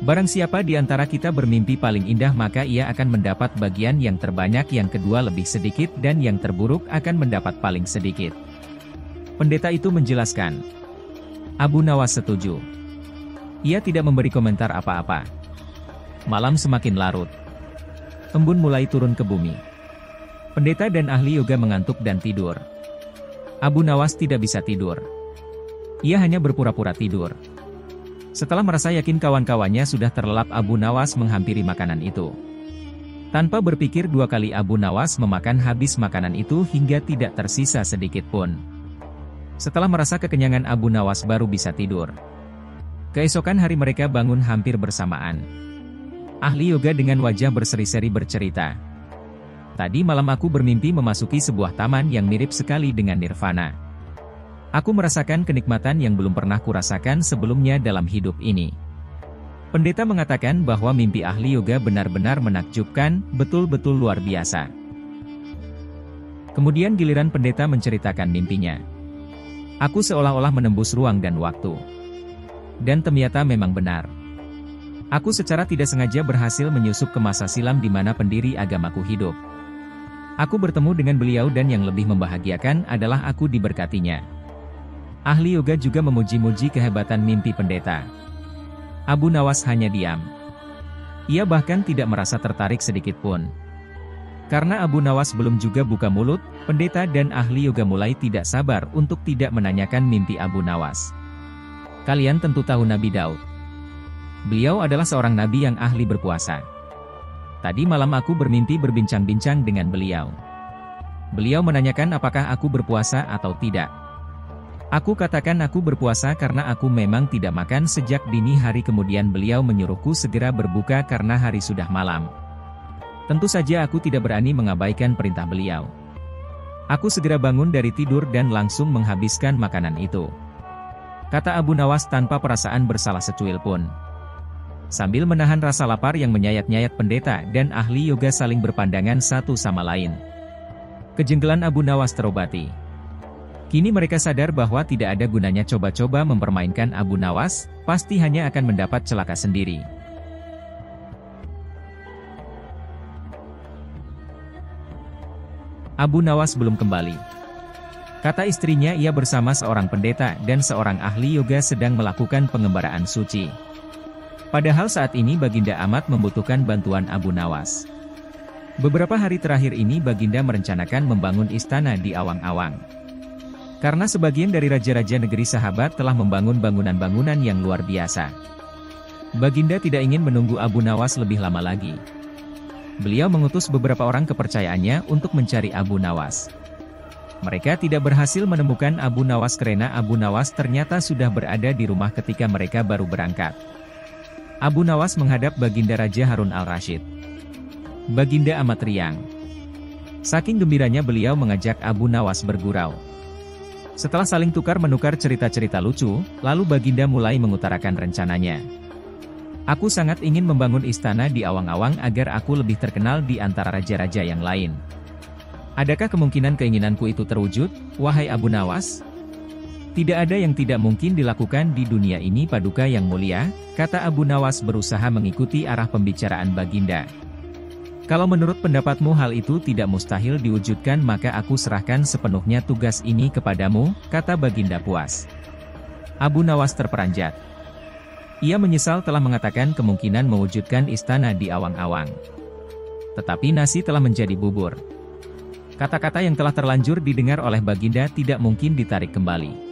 Barang siapa di antara kita bermimpi paling indah maka ia akan mendapat bagian yang terbanyak, yang kedua lebih sedikit, dan yang terburuk akan mendapat paling sedikit. Pendeta itu menjelaskan. Abu Nawas setuju. Ia tidak memberi komentar apa-apa. Malam semakin larut. Embun mulai turun ke bumi. Pendeta dan ahli yoga mengantuk dan tidur. Abu Nawas tidak bisa tidur. Ia hanya berpura-pura tidur. Setelah merasa yakin kawan-kawannya sudah terlelap, Abu Nawas menghampiri makanan itu. Tanpa berpikir dua kali Abu Nawas memakan habis makanan itu hingga tidak tersisa sedikit pun. Setelah merasa kekenyangan, Abu Nawas baru bisa tidur. Keesokan hari mereka bangun hampir bersamaan. Ahli yoga dengan wajah berseri-seri bercerita. Tadi malam aku bermimpi memasuki sebuah taman yang mirip sekali dengan nirvana. Aku merasakan kenikmatan yang belum pernah kurasakan sebelumnya dalam hidup ini. Pendeta mengatakan bahwa mimpi ahli yoga benar-benar menakjubkan, betul-betul luar biasa. Kemudian giliran pendeta menceritakan mimpinya. Aku seolah-olah menembus ruang dan waktu. Dan ternyata memang benar. Aku secara tidak sengaja berhasil menyusup ke masa silam di mana pendiri agamaku hidup. Aku bertemu dengan beliau dan yang lebih membahagiakan adalah aku diberkatinya. Ahli yoga juga memuji-muji kehebatan mimpi pendeta. Abu Nawas hanya diam. Ia bahkan tidak merasa tertarik sedikit pun. Karena Abu Nawas belum juga buka mulut, pendeta dan ahli yoga mulai tidak sabar untuk tidak menanyakan mimpi Abu Nawas. Kalian tentu tahu Nabi Daud. Beliau adalah seorang nabi yang ahli berpuasa. Tadi malam aku bermimpi berbincang-bincang dengan beliau. Beliau menanyakan apakah aku berpuasa atau tidak. Aku katakan aku berpuasa karena aku memang tidak makan sejak dini hari. Kemudian beliau menyuruhku segera berbuka karena hari sudah malam. Tentu saja aku tidak berani mengabaikan perintah beliau. Aku segera bangun dari tidur dan langsung menghabiskan makanan itu. Kata Abu Nawas tanpa perasaan bersalah secuil pun. Sambil menahan rasa lapar yang menyayat-nyayat, pendeta dan ahli yoga saling berpandangan satu sama lain. Kejengkelan Abu Nawas terobati. Kini mereka sadar bahwa tidak ada gunanya coba-coba mempermainkan Abu Nawas, pasti hanya akan mendapat celaka sendiri. Abu Nawas belum kembali. Kata istrinya, ia bersama seorang pendeta dan seorang ahli yoga sedang melakukan pengembaraan suci. Padahal saat ini Baginda amat membutuhkan bantuan Abu Nawas. Beberapa hari terakhir ini Baginda merencanakan membangun istana di awang-awang. Karena sebagian dari raja-raja negeri sahabat telah membangun bangunan-bangunan yang luar biasa. Baginda tidak ingin menunggu Abu Nawas lebih lama lagi. Beliau mengutus beberapa orang kepercayaannya untuk mencari Abu Nawas. Mereka tidak berhasil menemukan Abu Nawas karena Abu Nawas ternyata sudah berada di rumah ketika mereka baru berangkat. Abu Nawas menghadap Baginda Raja Harun al-Rasyid. Baginda amat riang. Saking gembiranya beliau mengajak Abu Nawas bergurau. Setelah saling tukar-menukar cerita-cerita lucu, lalu Baginda mulai mengutarakan rencananya. Aku sangat ingin membangun istana di awang-awang agar aku lebih terkenal di antara raja-raja yang lain. Adakah kemungkinan keinginanku itu terwujud, wahai Abu Nawas? Tidak ada yang tidak mungkin dilakukan di dunia ini, Paduka yang mulia, kata Abu Nawas berusaha mengikuti arah pembicaraan Baginda. Kalau menurut pendapatmu hal itu tidak mustahil diwujudkan, maka aku serahkan sepenuhnya tugas ini kepadamu, kata Baginda puas. Abu Nawas terperanjat. Ia menyesal telah mengatakan kemungkinan mewujudkan istana di awang-awang. Tetapi nasi telah menjadi bubur. Kata-kata yang telah terlanjur didengar oleh Baginda tidak mungkin ditarik kembali.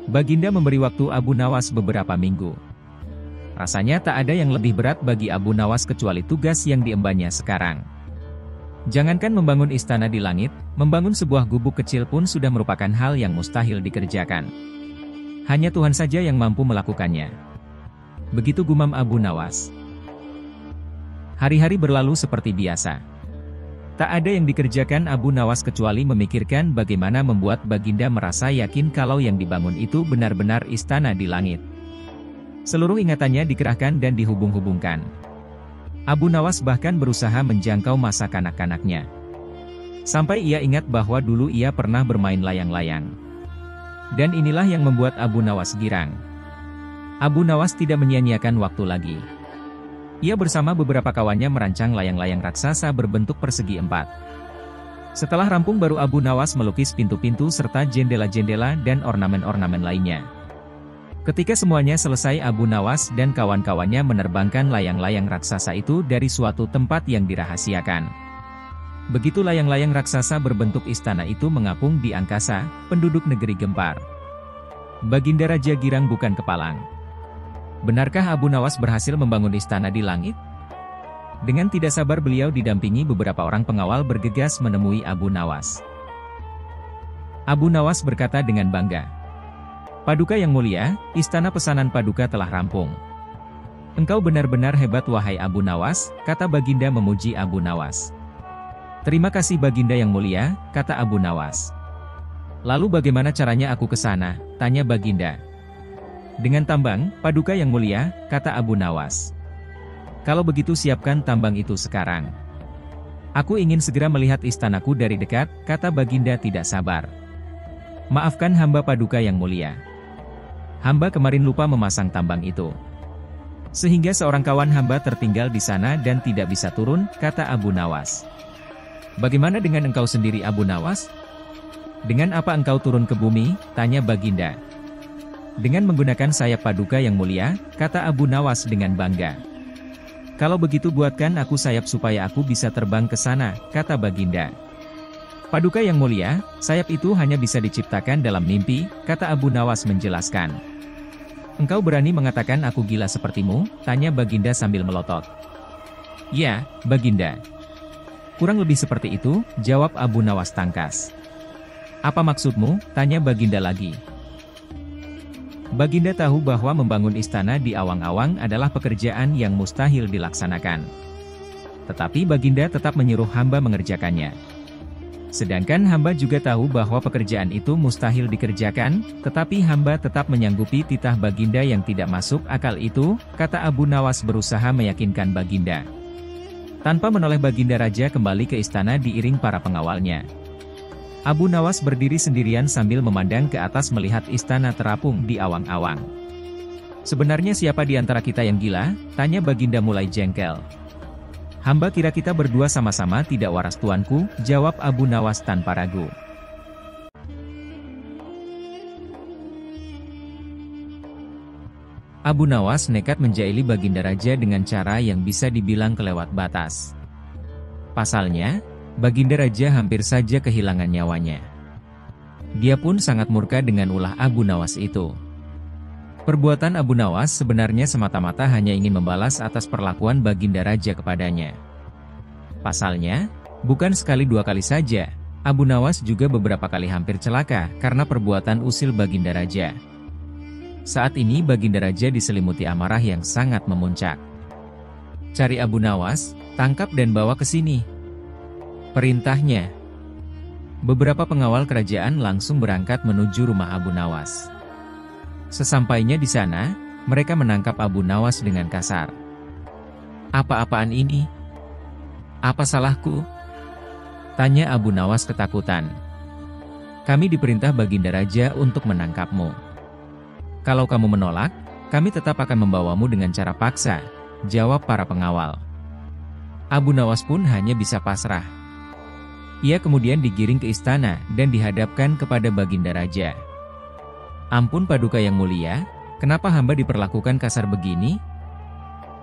Baginda memberi waktu Abu Nawas beberapa minggu. Rasanya tak ada yang lebih berat bagi Abu Nawas kecuali tugas yang diembannya sekarang. Jangankan membangun istana di langit, membangun sebuah gubuk kecil pun sudah merupakan hal yang mustahil dikerjakan. Hanya Tuhan saja yang mampu melakukannya. Begitu gumam Abu Nawas. Hari-hari berlalu seperti biasa. Tak ada yang dikerjakan Abu Nawas kecuali memikirkan bagaimana membuat Baginda merasa yakin kalau yang dibangun itu benar-benar istana di langit. Seluruh ingatannya dikerahkan dan dihubung-hubungkan. Abu Nawas bahkan berusaha menjangkau masa kanak-kanaknya. Sampai ia ingat bahwa dulu ia pernah bermain layang-layang. Dan inilah yang membuat Abu Nawas girang. Abu Nawas tidak menyia-nyiakan waktu lagi. Ia bersama beberapa kawannya merancang layang-layang raksasa berbentuk persegi 4. Setelah rampung baru Abu Nawas melukis pintu-pintu serta jendela-jendela dan ornamen-ornamen lainnya. Ketika semuanya selesai, Abu Nawas dan kawan-kawannya menerbangkan layang-layang raksasa itu dari suatu tempat yang dirahasiakan. Begitu layang-layang raksasa berbentuk istana itu mengapung di angkasa, penduduk negeri gempar. Baginda Raja girang bukan kepalang. Benarkah Abu Nawas berhasil membangun istana di langit? Dengan tidak sabar beliau didampingi beberapa orang pengawal bergegas menemui Abu Nawas. Abu Nawas berkata dengan bangga, "Paduka yang mulia, istana pesanan Paduka telah rampung." "Engkau benar-benar hebat wahai Abu Nawas," kata Baginda memuji Abu Nawas. "Terima kasih Baginda yang mulia," kata Abu Nawas. "Lalu bagaimana caranya aku ke sana?" tanya Baginda. "Dengan tambang, Paduka yang mulia," kata Abu Nawas. "Kalau begitu siapkan tambang itu sekarang." "Aku ingin segera melihat istanaku dari dekat," kata Baginda tidak sabar. "Maafkan hamba Paduka yang mulia. Hamba kemarin lupa memasang tambang itu. Sehingga seorang kawan hamba tertinggal di sana dan tidak bisa turun," kata Abu Nawas. "Bagaimana dengan engkau sendiri Abu Nawas? Dengan apa engkau turun ke bumi?" tanya Baginda. "Dengan menggunakan sayap Paduka yang mulia," kata Abu Nawas dengan bangga. "Kalau begitu buatkan aku sayap supaya aku bisa terbang ke sana," kata Baginda. "Paduka yang mulia, sayap itu hanya bisa diciptakan dalam mimpi," kata Abu Nawas menjelaskan. "Engkau berani mengatakan aku gila sepertimu?" tanya Baginda sambil melotot. "Ya, Baginda. Kurang lebih seperti itu," jawab Abu Nawas tangkas. "Apa maksudmu?" tanya Baginda lagi. Baginda tahu bahwa membangun istana di awang-awang adalah pekerjaan yang mustahil dilaksanakan. Tetapi Baginda tetap menyuruh hamba mengerjakannya. Sedangkan hamba juga tahu bahwa pekerjaan itu mustahil dikerjakan, tetapi hamba tetap menyanggupi titah Baginda yang tidak masuk akal itu, kata Abu Nawas berusaha meyakinkan Baginda. Tanpa menoleh Baginda Raja kembali ke istana diiring para pengawalnya. Abu Nawas berdiri sendirian sambil memandang ke atas melihat istana terapung di awang-awang. "Sebenarnya siapa di antara kita yang gila?" tanya Baginda mulai jengkel. "Hamba kira kita berdua sama-sama tidak waras tuanku," jawab Abu Nawas tanpa ragu. Abu Nawas nekat menjaili Baginda Raja dengan cara yang bisa dibilang kelewat batas. Pasalnya, Baginda Raja hampir saja kehilangan nyawanya. Dia pun sangat murka dengan ulah Abu Nawas itu. Perbuatan Abu Nawas sebenarnya semata-mata hanya ingin membalas atas perlakuan Baginda Raja kepadanya. Pasalnya, bukan sekali dua kali saja, Abu Nawas juga beberapa kali hampir celaka karena perbuatan usil Baginda Raja. Saat ini Baginda Raja diselimuti amarah yang sangat memuncak. "Cari Abu Nawas, tangkap dan bawa ke sini," perintahnya. Beberapa pengawal kerajaan langsung berangkat menuju rumah Abu Nawas. Sesampainya di sana, mereka menangkap Abu Nawas dengan kasar. "Apa-apaan ini? Apa salahku?" tanya Abu Nawas ketakutan. "Kami diperintah Baginda Raja untuk menangkapmu. Kalau kamu menolak, kami tetap akan membawamu dengan cara paksa," jawab para pengawal. Abu Nawas pun hanya bisa pasrah. Ia kemudian digiring ke istana dan dihadapkan kepada Baginda Raja. "Ampun Paduka yang mulia, kenapa hamba diperlakukan kasar begini?"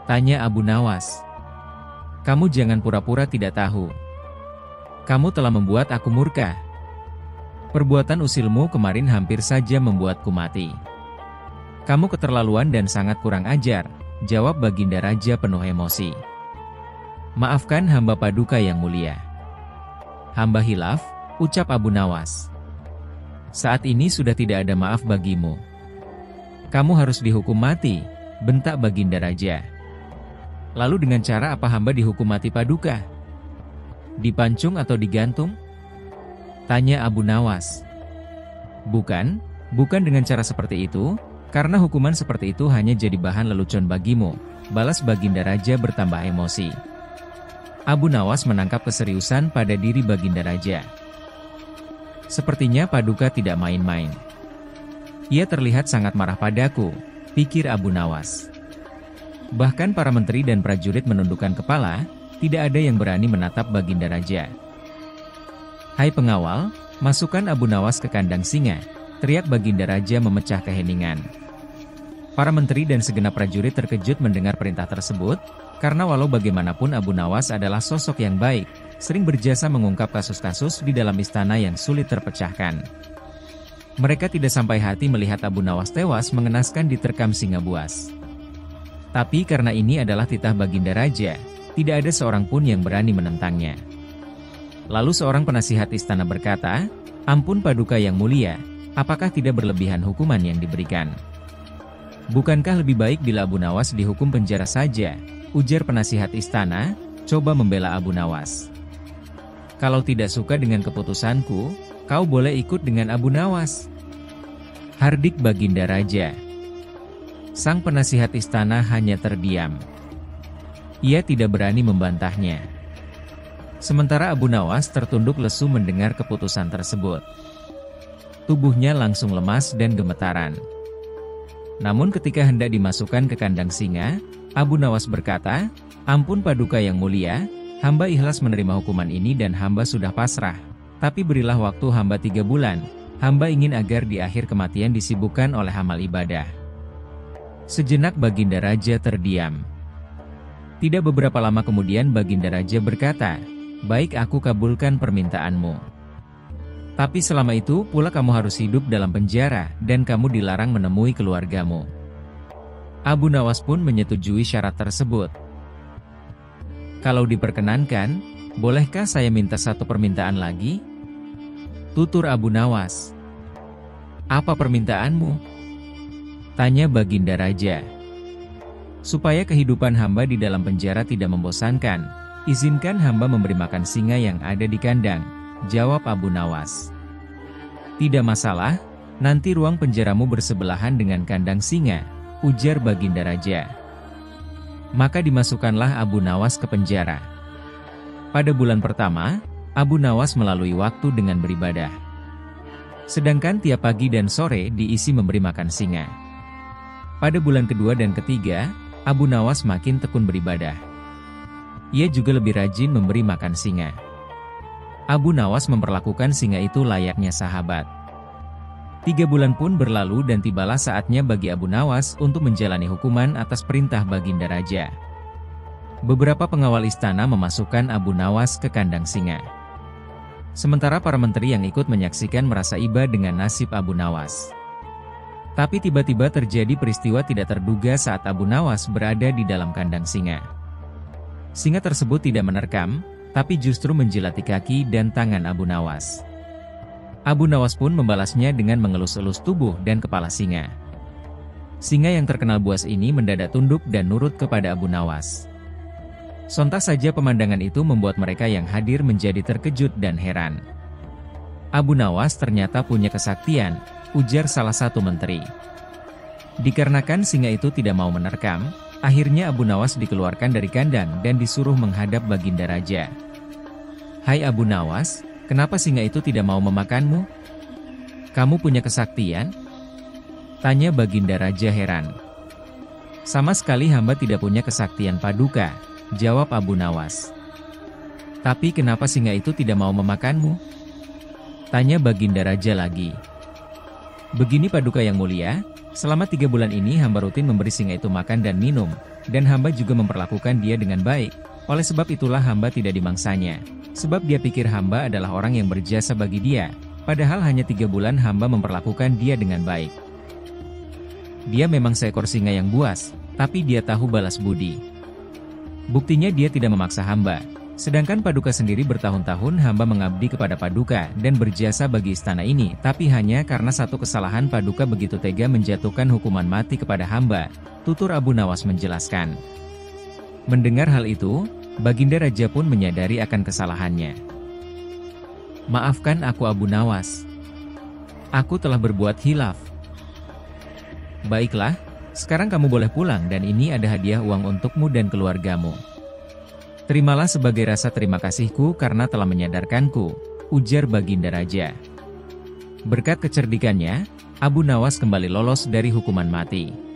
tanya Abu Nawas. "Kamu jangan pura-pura tidak tahu. Kamu telah membuat aku murka. Perbuatan usilmu kemarin hampir saja membuatku mati. Kamu keterlaluan dan sangat kurang ajar," jawab Baginda Raja penuh emosi. "Maafkan hamba Paduka yang mulia. Hamba hilaf," ucap Abu Nawas. "Saat ini sudah tidak ada maaf bagimu. Kamu harus dihukum mati," bentak Baginda Raja. "Lalu dengan cara apa hamba dihukum mati Paduka? Dipancung atau digantung?" tanya Abu Nawas. Bukan dengan cara seperti itu," Karena hukuman seperti itu hanya jadi bahan lelucon bagimu, balas Baginda Raja bertambah emosi. Abu Nawas menangkap keseriusan pada diri Baginda Raja. Sepertinya Paduka tidak main-main. Ia terlihat sangat marah padaku, pikir Abu Nawas. Bahkan para menteri dan prajurit menundukkan kepala, tidak ada yang berani menatap Baginda Raja. Hai pengawal, masukkan Abu Nawas ke kandang singa, teriak Baginda Raja memecah keheningan. Para menteri dan segenap prajurit terkejut mendengar perintah tersebut, karena walau bagaimanapun Abu Nawas adalah sosok yang baik, sering berjasa mengungkap kasus-kasus di dalam istana yang sulit terpecahkan. Mereka tidak sampai hati melihat Abu Nawas tewas mengenaskan diterkam singa buas. Tapi karena ini adalah titah Baginda Raja, tidak ada seorang pun yang berani menentangnya. Lalu seorang penasihat istana berkata, "Ampun Paduka yang mulia, apakah tidak berlebihan hukuman yang diberikan? Bukankah lebih baik bila Abu Nawas dihukum penjara saja?" Ujar penasihat istana, coba membela Abu Nawas. "Kalau tidak suka dengan keputusanku, kau boleh ikut dengan Abu Nawas," hardik Baginda Raja. Sang penasihat istana hanya terdiam. Ia tidak berani membantahnya. Sementara Abu Nawas tertunduk lesu mendengar keputusan tersebut. Tubuhnya langsung lemas dan gemetaran. Namun ketika hendak dimasukkan ke kandang singa, Abu Nawas berkata, "Ampun Paduka yang mulia, hamba ikhlas menerima hukuman ini dan hamba sudah pasrah. Tapi berilah waktu hamba 3 bulan, hamba ingin agar di akhir kematian disibukkan oleh amal ibadah." Sejenak Baginda Raja terdiam. Tidak beberapa lama kemudian Baginda Raja berkata, "Baik, aku kabulkan permintaanmu. Tapi selama itu pula kamu harus hidup dalam penjara dan kamu dilarang menemui keluargamu." Abu Nawas pun menyetujui syarat tersebut. "Kalau diperkenankan, bolehkah saya minta satu permintaan lagi?" tutur Abu Nawas. "Apa permintaanmu?" tanya Baginda Raja. "Supaya kehidupan hamba di dalam penjara tidak membosankan, izinkan hamba memberi makan singa yang ada di kandang," jawab Abu Nawas. "Tidak masalah, nanti ruang penjaramu bersebelahan dengan kandang singa," ujar Baginda Raja. Maka dimasukkanlah Abu Nawas ke penjara. Pada bulan pertama, Abu Nawas melalui waktu dengan beribadah. Sedangkan tiap pagi dan sore diisi memberi makan singa. Pada bulan kedua dan ketiga, Abu Nawas makin tekun beribadah. Ia juga lebih rajin memberi makan singa. Abu Nawas memperlakukan singa itu layaknya sahabat. 3 bulan pun berlalu dan tibalah saatnya bagi Abu Nawas untuk menjalani hukuman atas perintah Baginda Raja. Beberapa pengawal istana memasukkan Abu Nawas ke kandang singa. Sementara para menteri yang ikut menyaksikan merasa iba dengan nasib Abu Nawas. Tapi tiba-tiba terjadi peristiwa tidak terduga saat Abu Nawas berada di dalam kandang singa. Singa tersebut tidak menerkam, tapi justru menjilati kaki dan tangan Abu Nawas. Abu Nawas pun membalasnya dengan mengelus-elus tubuh dan kepala singa. Singa yang terkenal buas ini mendadak tunduk dan nurut kepada Abu Nawas. Sontak saja pemandangan itu membuat mereka yang hadir menjadi terkejut dan heran. "Abu Nawas ternyata punya kesaktian," ujar salah satu menteri. Dikarenakan singa itu tidak mau menerkam, akhirnya Abu Nawas dikeluarkan dari kandang dan disuruh menghadap Baginda Raja. "Hai Abu Nawas, kenapa singa itu tidak mau memakanmu? Kamu punya kesaktian?" tanya Baginda Raja heran. "Sama sekali hamba tidak punya kesaktian Paduka," jawab Abu Nawas. "Tapi kenapa singa itu tidak mau memakanmu?" tanya Baginda Raja lagi. "Begini Paduka yang mulia, selama 3 bulan ini hamba rutin memberi singa itu makan dan minum, dan hamba juga memperlakukan dia dengan baik. Oleh sebab itulah hamba tidak dimangsanya, sebab dia pikir hamba adalah orang yang berjasa bagi dia, padahal hanya 3 bulan hamba memperlakukan dia dengan baik. Dia memang seekor singa yang buas, tapi dia tahu balas budi. Buktinya dia tidak memaksa hamba. Sedangkan Paduka sendiri bertahun-tahun hamba mengabdi kepada Paduka dan berjasa bagi istana ini, tapi hanya karena satu kesalahan Paduka begitu tega menjatuhkan hukuman mati kepada hamba," tutur Abu Nawas menjelaskan. Mendengar hal itu, Baginda Raja pun menyadari akan kesalahannya. "Maafkan aku Abu Nawas. Aku telah berbuat hilaf. Baiklah, sekarang kamu boleh pulang dan ini ada hadiah uang untukmu dan keluargamu. Terimalah sebagai rasa terima kasihku karena telah menyadarkanku, ujar Baginda Raja. Berkat kecerdikannya, Abu Nawas kembali lolos dari hukuman mati.